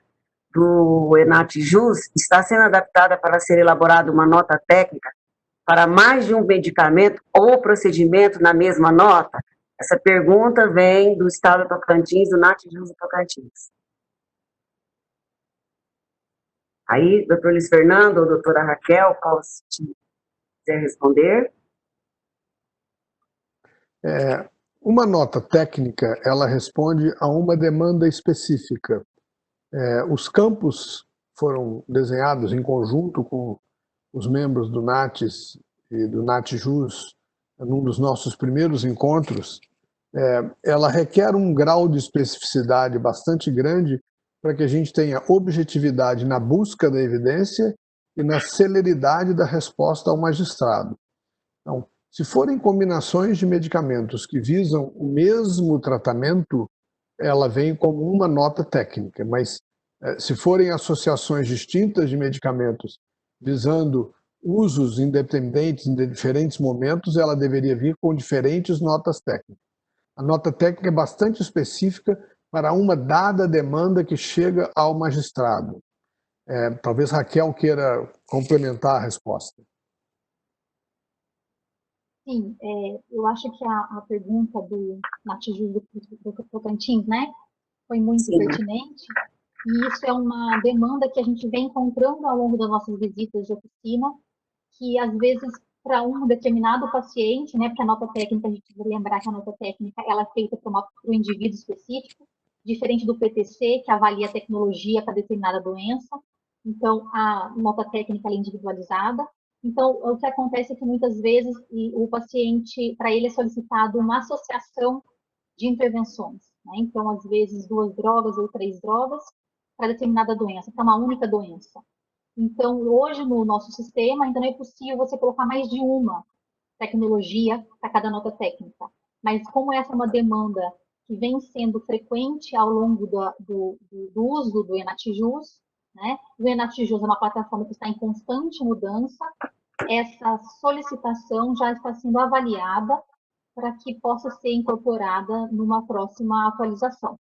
do ENATJUS está sendo adaptada para ser elaborada uma nota técnica para mais de um medicamento ou procedimento na mesma nota? Essa pergunta vem do estado do Tocantins, do ENATJUS do Tocantins. Aí, doutor Luiz Fernando ou doutora Raquel, qual se quiser responder? Uma nota técnica, ela responde a uma demanda específica. Os campos foram desenhados em conjunto com os membros do NATES e do NATJUS, num dos nossos primeiros encontros. Ela requer um grau de especificidade bastante grande para que a gente tenha objetividade na busca da evidência e na celeridade da resposta ao magistrado. Então, se forem combinações de medicamentos que visam o mesmo tratamento, ela vem como uma nota técnica, mas se forem associações distintas de medicamentos visando usos independentes em diferentes momentos, ela deveria vir com diferentes notas técnicas. A nota técnica é bastante específica para uma dada demanda que chega ao magistrado. Talvez Raquel queira complementar a resposta. Sim, eu acho que a pergunta do ENATJUS do Tocantins, né, foi muito pertinente, e isso é uma demanda que a gente vem encontrando ao longo das nossas visitas de oficina, que às vezes para um determinado paciente, né, porque a nota técnica, a gente deve lembrar que a nota técnica ela é feita para um indivíduo específico, diferente do PTC, que avalia a tecnologia para determinada doença, então a nota técnica é individualizada. Então, o que acontece é que muitas vezes o paciente, para ele é solicitado uma associação de intervenções, né? Então, às vezes, 2 drogas ou 3 drogas para determinada doença, para uma única doença. Então, hoje, no nosso sistema, ainda não é possível você colocar mais de uma tecnologia para cada nota técnica. Mas, como essa é uma demanda que vem sendo frequente ao longo do uso do ENATJUS, né? O ENATJUS é uma plataforma que está em constante mudança, essa solicitação já está sendo avaliada para que possa ser incorporada numa próxima atualização.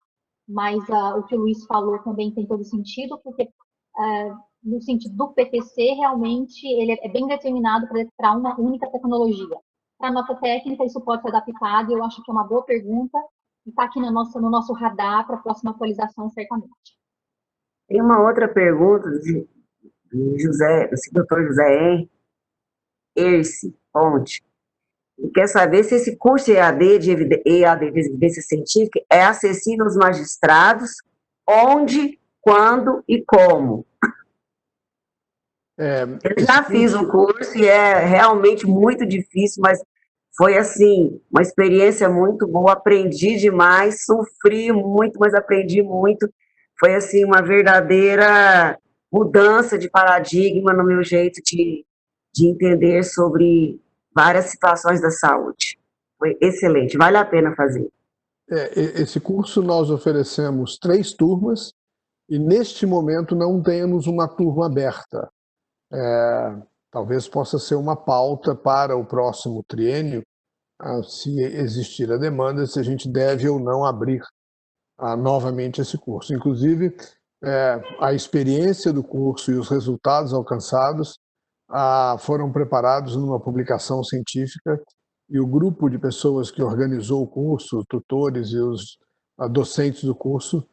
Mas o que o Luiz falou também tem todo sentido, porque no sentido do PTC, realmente, ele é bem determinado para uma única tecnologia. Para a nota técnica, isso pode ser adaptado, e eu acho que é uma boa pergunta, e está aqui no nosso radar para a próxima atualização, certamente. Tem uma outra pergunta do Dr. José Erce Ponte. Ele quer saber se esse curso EAD de evidência científica é acessível aos magistrados, onde, quando e como. Eu já fiz o curso e é realmente muito difícil, mas foi assim, uma experiência muito boa, aprendi demais, sofri muito, mas aprendi muito. Foi assim, uma verdadeira mudança de paradigma no meu jeito de entender sobre várias situações da saúde. Foi excelente, vale a pena fazer. Esse curso nós oferecemos 3 turmas e neste momento não temos uma turma aberta. Talvez possa ser uma pauta para o próximo triênio, se existir a demanda, se a gente deve ou não abrir novamente esse curso. Inclusive, a experiência do curso e os resultados alcançados foram preparados numa publicação científica, e o grupo de pessoas que organizou o curso, tutores e os docentes do curso,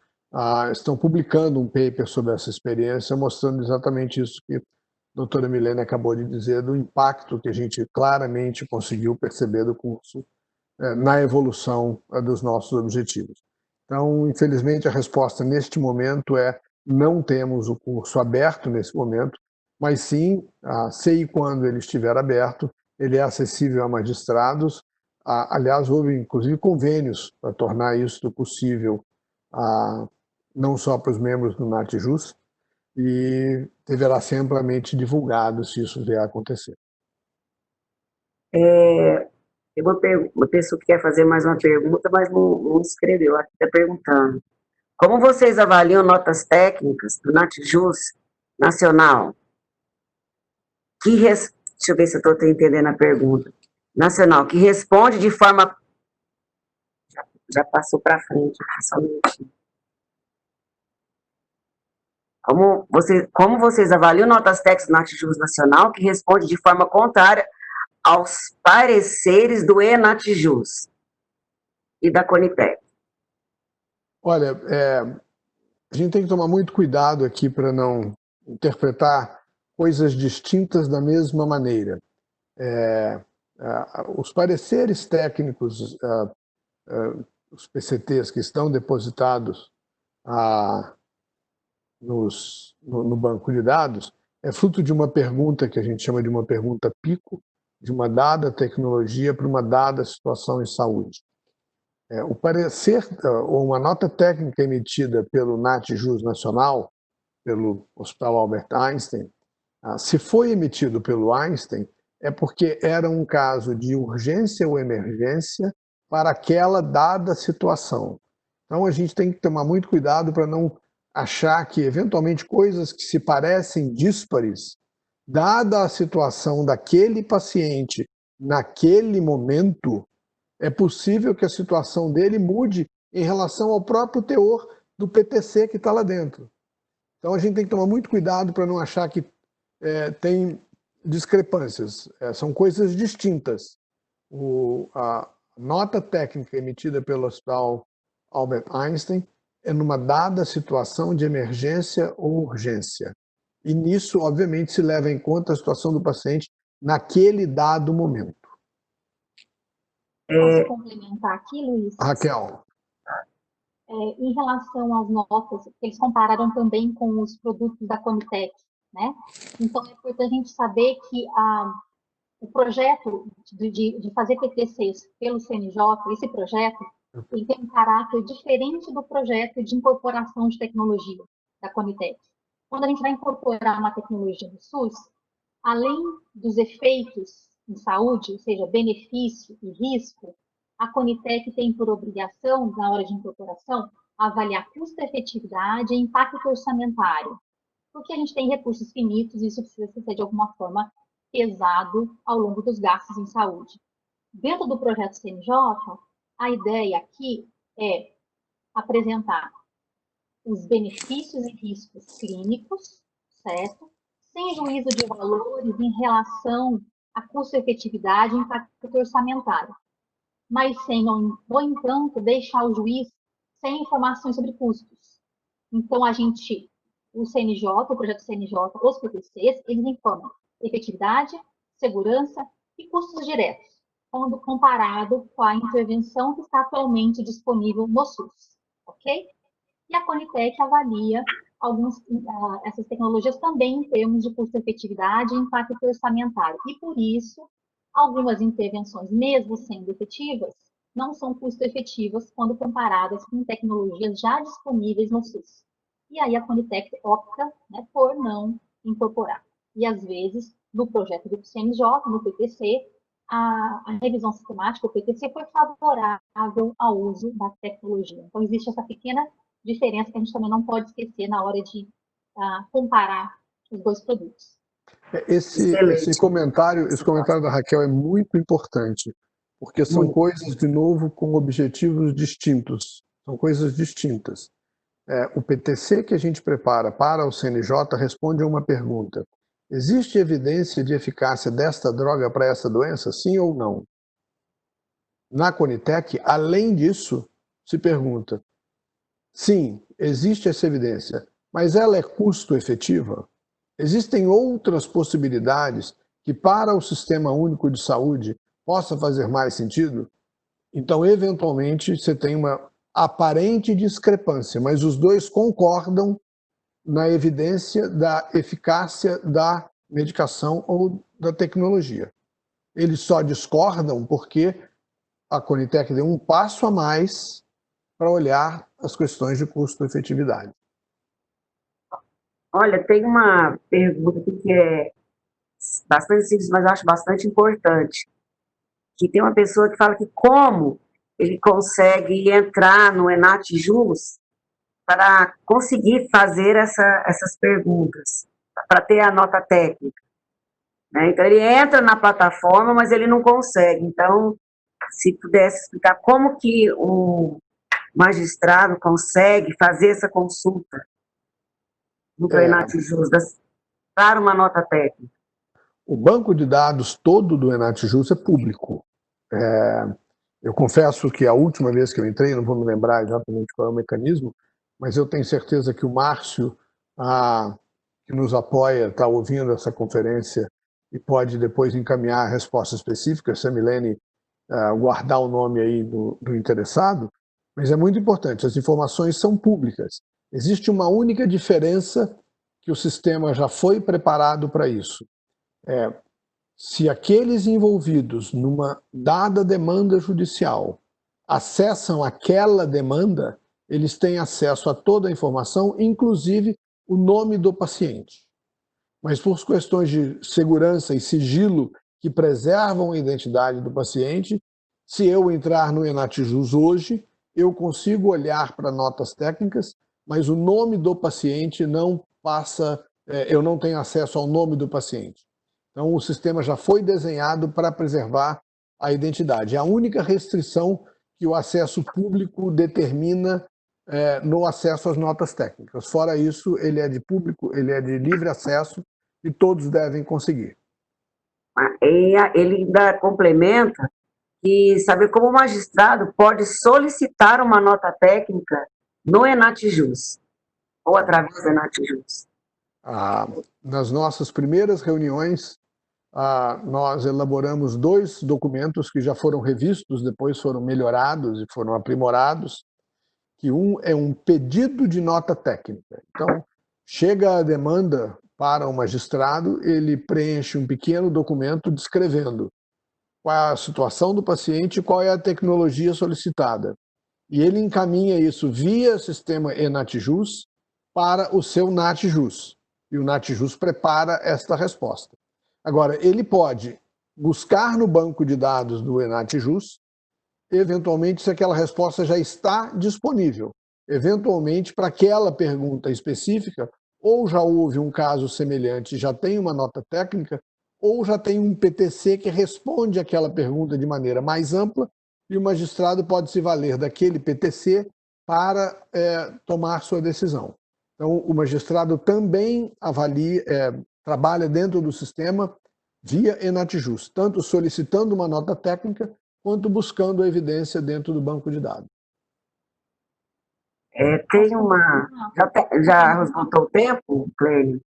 estão publicando um paper sobre essa experiência, mostrando exatamente isso que a doutora Milene acabou de dizer, do impacto que a gente claramente conseguiu perceber do curso na evolução dos nossos objetivos. Então, infelizmente, a resposta neste momento é: não temos o curso aberto nesse momento, mas sim, se e quando ele estiver aberto, ele é acessível a magistrados. Aliás, houve inclusive convênios para tornar isso possível, não só para os membros do NATJUS, e deverá ser amplamente divulgado se isso vier a acontecer. Tem uma pessoa que quer fazer mais uma pergunta, mas não escreveu, aqui está perguntando. Como vocês avaliam notas técnicas do NATJUS nacional? deixa eu ver se eu estou entendendo a pergunta. Nacional, que responde de forma... Já passou para frente, só um minutinho. Como vocês avaliam notas técnicas no Enatjus Nacional que responde de forma contrária aos pareceres do Enatjus e da Conitec? Olha, a gente tem que tomar muito cuidado aqui para não interpretar coisas distintas da mesma maneira. Os pareceres técnicos, os PCTs que estão depositados no banco de dados, é fruto de uma pergunta que a gente chama de uma pergunta pico, de uma dada tecnologia para uma dada situação em saúde. O parecer, ou uma nota técnica emitida pelo Enatjus Nacional, pelo Hospital Albert Einstein, se foi emitido pelo Einstein, é porque era um caso de urgência ou emergência para aquela dada situação. Então a gente tem que tomar muito cuidado para não achar que, eventualmente, coisas que se parecem díspares, dada a situação daquele paciente naquele momento, é possível que a situação dele mude em relação ao próprio teor do PTC que está lá dentro. Então a gente tem que tomar muito cuidado para não achar que tem discrepâncias. São coisas distintas. A nota técnica emitida pelo Hospital Albert Einstein é numa dada situação de emergência ou urgência. E nisso, obviamente, se leva em conta a situação do paciente naquele dado momento. Posso complementar aqui, Luiz? Raquel. Em relação às notas, eles compararam também com os produtos da Conitec, né? Então, é importante a gente saber que o projeto de fazer PTCs pelo CNJ, esse projeto, ele tem um caráter diferente do projeto de incorporação de tecnologia da Conitec. Quando a gente vai incorporar uma tecnologia no SUS, além dos efeitos em saúde, ou seja, benefício e risco, a Conitec tem por obrigação, na hora de incorporação, avaliar custo-efetividade e impacto orçamentário. Porque a gente tem recursos finitos e isso precisa ser, de alguma forma, pesado ao longo dos gastos em saúde. Dentro do projeto CNJ, a ideia aqui é apresentar os benefícios e riscos clínicos, certo? Sem juízo de valores em relação a custo-efetividade e impacto orçamentário. Mas sem, no entanto, deixar o juiz sem informações sobre custos. Então, o CNJ, o projeto CNJ, os PTCs, eles informam efetividade, segurança e custos diretos, quando comparado com a intervenção que está atualmente disponível no SUS, ok? E a Conitec avalia essas tecnologias também em termos de custo-efetividade e impacto orçamentário. E, por isso, algumas intervenções, mesmo sendo efetivas, não são custo-efetivas quando comparadas com tecnologias já disponíveis no SUS. E aí a Conitec opta, né, por não incorporar. E, às vezes, no projeto do CNJ, no PTC, a revisão sistemática, o PTC, foi favorável ao uso da tecnologia. Então, existe essa pequena diferença que a gente também não pode esquecer na hora de comparar os dois produtos. Esse comentário da Raquel é muito importante, porque são coisas, de novo, com objetivos distintos. São coisas distintas. O PTC que a gente prepara para o CNJ responde a uma pergunta. Existe evidência de eficácia desta droga para essa doença, sim ou não? Na Conitec, além disso, se pergunta, sim, existe essa evidência, mas ela é custo-efetiva? Existem outras possibilidades que para o Sistema Único de Saúde possa fazer mais sentido? Então, eventualmente, você tem uma aparente discrepância, mas os dois concordam na evidência da eficácia da medicação ou da tecnologia. Eles só discordam porque a Conitec deu um passo a mais para olhar as questões de custo-efetividade. Olha, tem uma pergunta aqui que é bastante simples, mas eu acho bastante importante. Que tem uma pessoa que fala que como ele consegue entrar no Enatjus para conseguir fazer essas perguntas, para ter a nota técnica. né? Então, ele entra na plataforma, mas ele não consegue. Então, se pudesse explicar como que o magistrado consegue fazer essa consulta no Enatjus para uma nota técnica. O banco de dados todo do Enatjus é público. Eu confesso que a última vez que eu entrei, não vou me lembrar exatamente qual é o mecanismo, mas eu tenho certeza que o Márcio, que nos apoia, está ouvindo essa conferência e pode depois encaminhar a resposta específica, se a Milene guardar o nome aí do interessado, mas é muito importante, as informações são públicas. Existe uma única diferença que o sistema já foi preparado para isso. Se aqueles envolvidos numa dada demanda judicial acessam aquela demanda, eles têm acesso a toda a informação, inclusive o nome do paciente. Mas por questões de segurança e sigilo que preservam a identidade do paciente, se eu entrar no Enatjus hoje, eu consigo olhar para notas técnicas, mas o nome do paciente não passa, eu não tenho acesso ao nome do paciente. Então, o sistema já foi desenhado para preservar a identidade. É a única restrição que o acesso público determina no acesso às notas técnicas. Fora isso, ele é de público, ele é de livre acesso e todos devem conseguir. Ele ainda complementa que saber como o magistrado pode solicitar uma nota técnica no Enatjus ou através do Enatjus. Nas nossas primeiras reuniões, nós elaboramos 2 documentos que já foram revistos, depois foram melhorados e foram aprimorados, que um é um pedido de nota técnica. Então, chega a demanda para o magistrado, ele preenche um pequeno documento descrevendo qual é a situação do paciente e qual é a tecnologia solicitada. E ele encaminha isso via sistema Enatjus para o seu Natjus. E o Natjus prepara esta resposta. Agora, ele pode buscar no banco de dados do Enatjus, eventualmente, se aquela resposta já está disponível. Eventualmente, para aquela pergunta específica, ou já houve um caso semelhante, já tem uma nota técnica, ou já tem um PTC que responde aquela pergunta de maneira mais ampla, e o magistrado pode se valer daquele PTC para tomar sua decisão. Então, o magistrado também avalia, trabalha dentro do sistema via Enatjus, tanto solicitando uma nota técnica, quanto buscando a evidência dentro do banco de dados. Tem uma... Já esgotou o tempo, Clênio?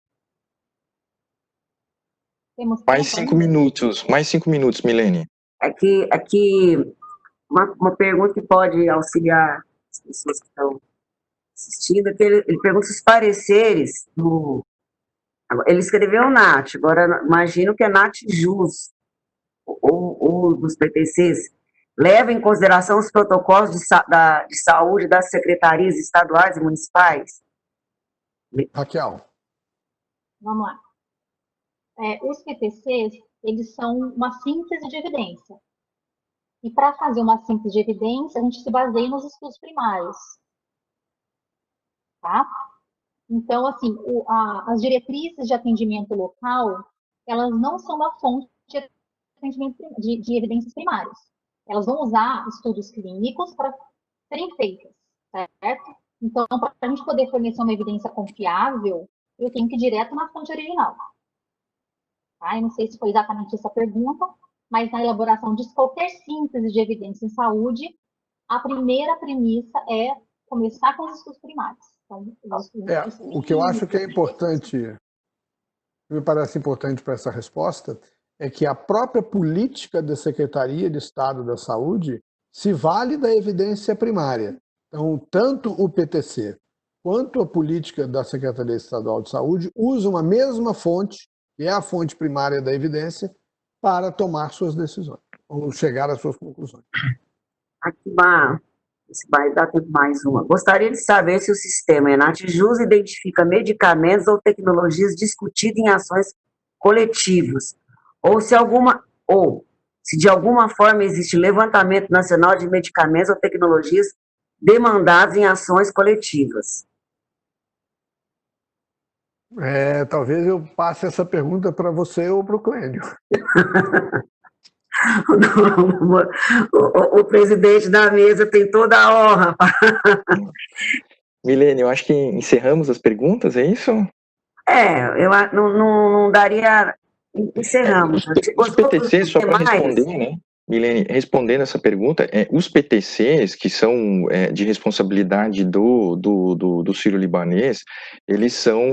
Mais 5 minutos, Milene. Aqui uma pergunta que pode auxiliar as pessoas que estão assistindo, que ele pergunta se os pareceres do... Ele escreveu NAT, agora imagino que é Natjus, ou dos PTCs, leva em consideração os protocolos de saúde das secretarias estaduais e municipais? Raquel. Vamos lá. Os PTCs, eles são uma síntese de evidência. E para fazer uma síntese de evidência, a gente se baseia nos estudos primários. Tá? Então, assim, as diretrizes de atendimento local, elas não são uma fonte de atendimento de evidências primárias. Elas vão usar estudos clínicos para serem feitas, certo? Então, para a gente poder fornecer uma evidência confiável, eu tenho que ir direto na fonte original. Tá? Eu não sei se foi exatamente essa pergunta, mas na elaboração de qualquer síntese de evidência em saúde, a primeira premissa é começar com os estudos primários. Então, o que eu acho que é importante, me parece importante para essa resposta, é que a própria política da Secretaria de Estado da Saúde se vale da evidência primária. Então, tanto o PTC quanto a política da Secretaria Estadual de Saúde usam a mesma fonte, que é a fonte primária da evidência, para tomar suas decisões, ou chegar às suas conclusões. Aqui vai dar tempo mais uma. Gostaria de saber se o sistema Enatjus identifica medicamentos ou tecnologias discutidas em ações coletivas, ou se de alguma forma existe levantamento nacional de medicamentos ou tecnologias demandados em ações coletivas. Talvez eu passe essa pergunta para você ou para o Clênio. O presidente da mesa tem toda a honra. Milene, eu acho que encerramos as perguntas, é isso? Eu não daria... Encerramos. Os PTCs, só para responder, né? Milene, respondendo essa pergunta, os PTCs, que são de responsabilidade do sírio-libanês, eles são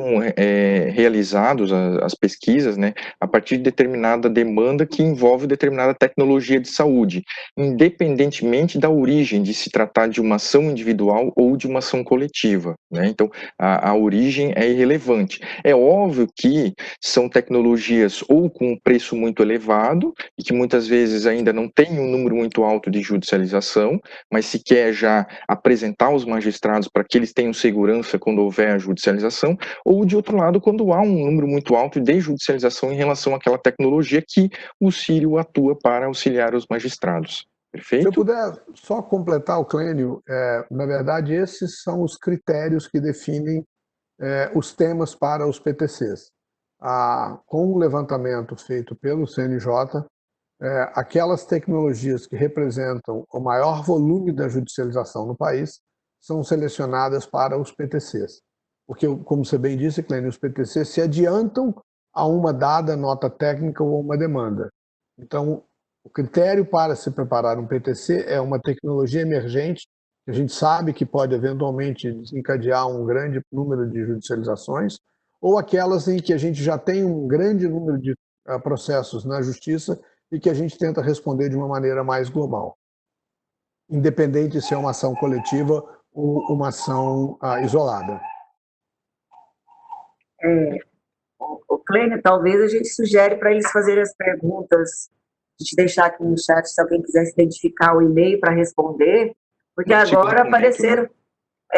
realizados, as pesquisas, né, a partir de determinada demanda que envolve determinada tecnologia de saúde, independentemente da origem, de se tratar de uma ação individual ou de uma ação coletiva, né? Então, a origem é irrelevante. É óbvio que são tecnologias ou com um preço muito elevado, e que muitas vezes ainda não tem um número muito alto de judicialização, mas se quer já apresentar aos magistrados para que eles tenham segurança quando houver a judicialização, ou de outro lado, quando há um número muito alto de judicialização em relação àquela tecnologia que o Sírio atua para auxiliar os magistrados. Perfeito? Se eu puder só completar o Clênio, na verdade, esses são os critérios que definem os temas para os PTCs. Com o levantamento feito pelo CNJ, aquelas tecnologias que representam o maior volume da judicialização no país são selecionadas para os PTCs. Porque, como você bem disse, Clênio, os PTCs se adiantam a uma dada nota técnica ou uma demanda. Então, o critério para se preparar um PTC é uma tecnologia emergente, que a gente sabe que pode eventualmente desencadear um grande número de judicializações, ou aquelas em que a gente já tem um grande número de processos na justiça e que a gente tenta responder de uma maneira mais global, independente se é uma ação coletiva ou uma ação isolada. O Clênio, talvez a gente sugere para eles fazerem as perguntas, a gente deixar aqui no chat, se alguém quiser se identificar o e-mail para responder, porque agora apareceram,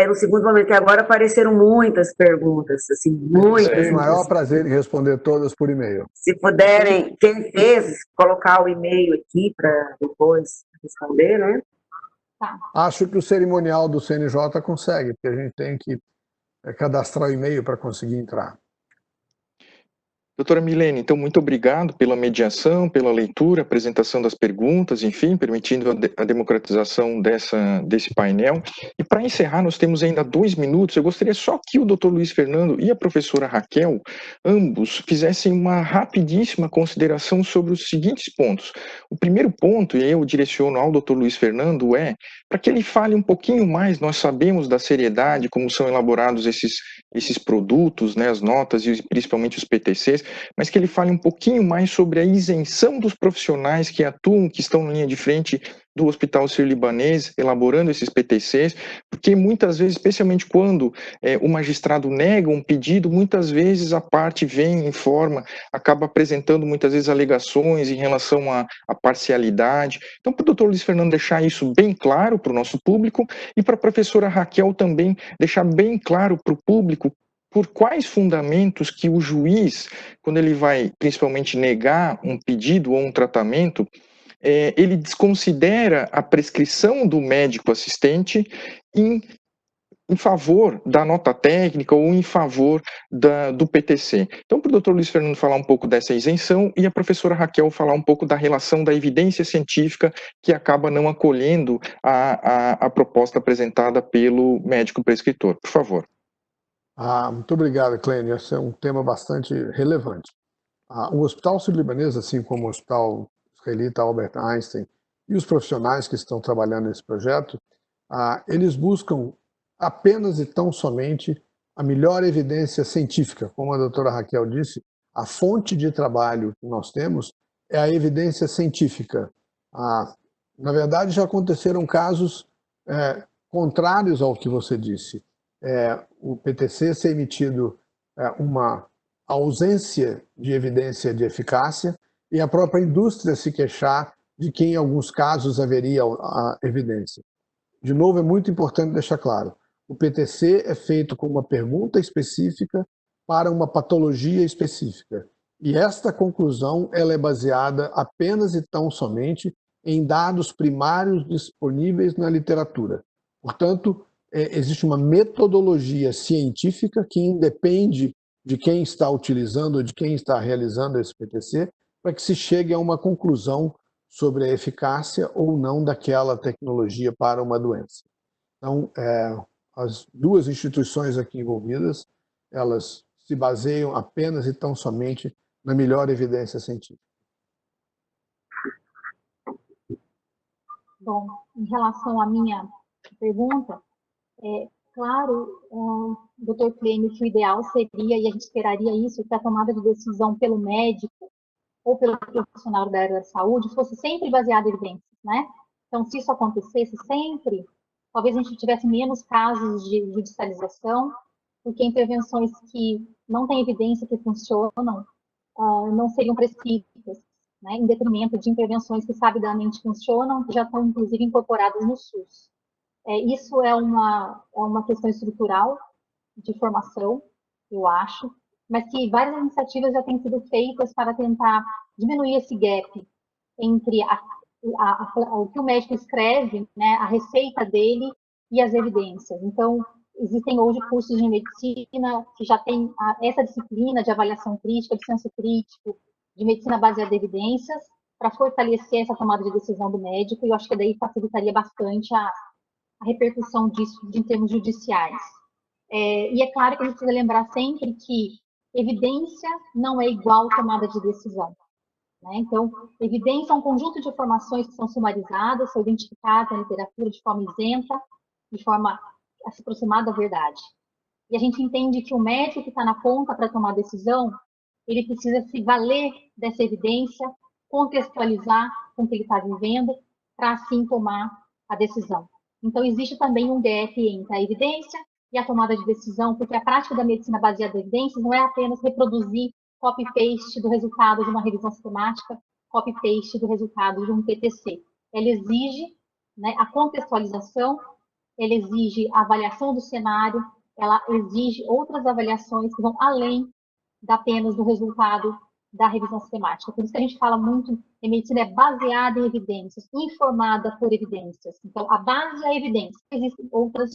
no segundo momento, que agora apareceram muitas perguntas, assim, muitas. Tenho o maior prazer em responder todas por e-mail. Se puderem, quem fez, colocar o e-mail aqui para depois responder, né? Tá. Acho que o cerimonial do CNJ consegue, porque a gente tem que cadastrar o e-mail para conseguir entrar. Doutora Milene, então, muito obrigado pela mediação, pela leitura, apresentação das perguntas, enfim, permitindo a democratização desse painel. E para encerrar, nós temos ainda 2 minutos. Eu gostaria só que o doutor Luiz Fernando e a professora Raquel, ambos, fizessem uma rapidíssima consideração sobre os seguintes pontos. O primeiro ponto, e aí eu direciono ao doutor Luiz Fernando, é para que ele fale um pouquinho mais. Nós sabemos da seriedade, como são elaborados esses produtos, né, as notas e principalmente os PTCs, mas que ele fale um pouquinho mais sobre a isenção dos profissionais que atuam, que estão na linha de frente do Hospital Sírio-Libanês, elaborando esses PTCs, porque muitas vezes, especialmente quando o magistrado nega um pedido, muitas vezes a parte vem, informa, acaba apresentando muitas vezes alegações em relação à parcialidade. Então, para o doutor Luiz Fernando deixar isso bem claro para o nosso público, e para a professora Raquel também deixar bem claro para o público por quais fundamentos que o juiz, quando ele vai principalmente negar um pedido ou um tratamento, ele desconsidera a prescrição do médico assistente em favor da nota técnica ou em favor do PTC. Então, para o doutor Luiz Fernando falar um pouco dessa isenção e a professora Raquel falar um pouco da relação da evidência científica que acaba não acolhendo a proposta apresentada pelo médico prescritor. Por favor. Muito obrigado, Clênio. Esse é um tema bastante relevante. O Hospital Sírio-Libanês, assim como o Hospital Israelita Albert Einstein e os profissionais que estão trabalhando nesse projeto, eles buscam apenas e tão somente a melhor evidência científica. Como a doutora Raquel disse, a fonte de trabalho que nós temos é a evidência científica. Na verdade, já aconteceram casos contrários ao que você disse. O PTC ser emitido uma ausência de evidência de eficácia e a própria indústria se queixar de que em alguns casos haveria a evidência. De novo, é muito importante deixar claro, o PTC é feito com uma pergunta específica para uma patologia específica. E esta conclusão ela é baseada apenas e tão somente em dados primários disponíveis na literatura. Portanto, existe uma metodologia científica que independe de quem está utilizando, de quem está realizando esse PTC, para que se chegue a uma conclusão sobre a eficácia ou não daquela tecnologia para uma doença. Então, as duas instituições aqui envolvidas, elas se baseiam apenas e tão somente na melhor evidência científica. Bom, em relação à minha pergunta, claro, Dr. Clênio, que o ideal seria, e a gente esperaria isso, que a tomada de decisão pelo médico ou pelo profissional da área da saúde fosse sempre baseada em evidências, né? Então, se isso acontecesse sempre, talvez a gente tivesse menos casos de judicialização, porque intervenções que não têm evidência que funcionam não seriam prescritas, né, em detrimento de intervenções que sabidamente funcionam, que já estão, inclusive, incorporadas no SUS. Isso é uma questão estrutural de formação, eu acho, mas que várias iniciativas já têm sido feitas para tentar diminuir esse gap entre o que o médico escreve, né, a receita dele e as evidências. Então, existem hoje cursos de medicina que já tem essa disciplina de avaliação crítica, de senso crítico, de medicina baseada em evidências, para fortalecer essa tomada de decisão do médico, e eu acho que daí facilitaria bastante a repercussão disso em termos judiciais. E é claro que a gente precisa lembrar sempre que evidência não é igual tomada de decisão. Né? Então, evidência é um conjunto de informações que são sumarizadas, são identificadas na literatura de forma isenta, de forma a se aproximar da verdade. E a gente entende que o médico que está na ponta para tomar a decisão, ele precisa se valer dessa evidência, contextualizar com o que ele está vivendo, para assim tomar a decisão. Então, existe também um gap entre a evidência e a tomada de decisão, porque a prática da medicina baseada em evidências não é apenas reproduzir copy-paste do resultado de uma revisão sistemática, copy-paste do resultado de um PTC. Ela exige, né, a contextualização, ela exige a avaliação do cenário, ela exige outras avaliações que vão além apenas do resultado da revisão sistemática. Por isso que a gente fala muito em medicina é baseada em evidências, informada por evidências. Então, a base é a evidência. Existem outros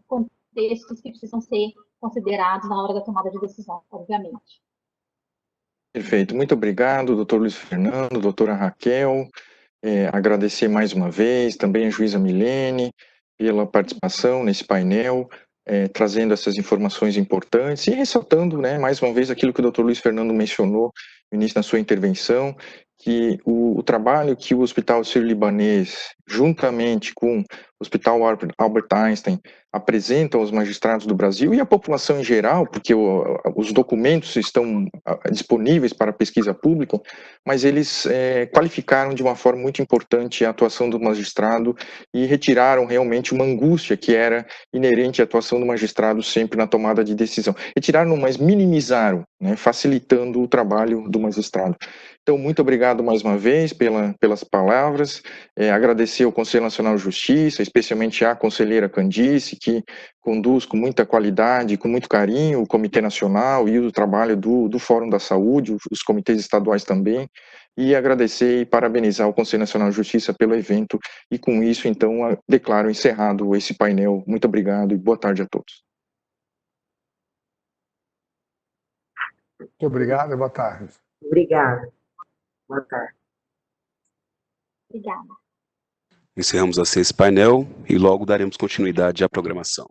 contextos que precisam ser considerados na hora da tomada de decisão, obviamente. Perfeito. Muito obrigado, doutor Luiz Fernando, doutora Raquel. Agradecer mais uma vez também a juíza Milene pela participação nesse painel, trazendo essas informações importantes e ressaltando, né, mais uma vez aquilo que o doutor Luiz Fernando mencionou no início da sua intervenção, que o trabalho que o Hospital Sírio-Libanês, juntamente com o Hospital Albert Einstein, apresenta aos magistrados do Brasil e à população em geral, porque os documentos estão disponíveis para pesquisa pública, mas eles qualificaram de uma forma muito importante a atuação do magistrado e retiraram realmente uma angústia que era inerente à atuação do magistrado sempre na tomada de decisão. Retiraram, mas minimizaram, né, facilitando o trabalho do magistrado. Então, muito obrigado mais uma vez pelas palavras, agradecer ao Conselho Nacional de Justiça, especialmente à conselheira Candice, que conduz com muita qualidade, com muito carinho o Comitê Nacional e o trabalho do Fórum da Saúde, os comitês estaduais também, e agradecer e parabenizar o Conselho Nacional de Justiça pelo evento, e com isso, então, declaro encerrado esse painel. Muito obrigado e boa tarde a todos. Muito obrigado e boa tarde. Obrigada. Boa tarde. Obrigada. Encerramos assim esse painel e logo daremos continuidade à programação.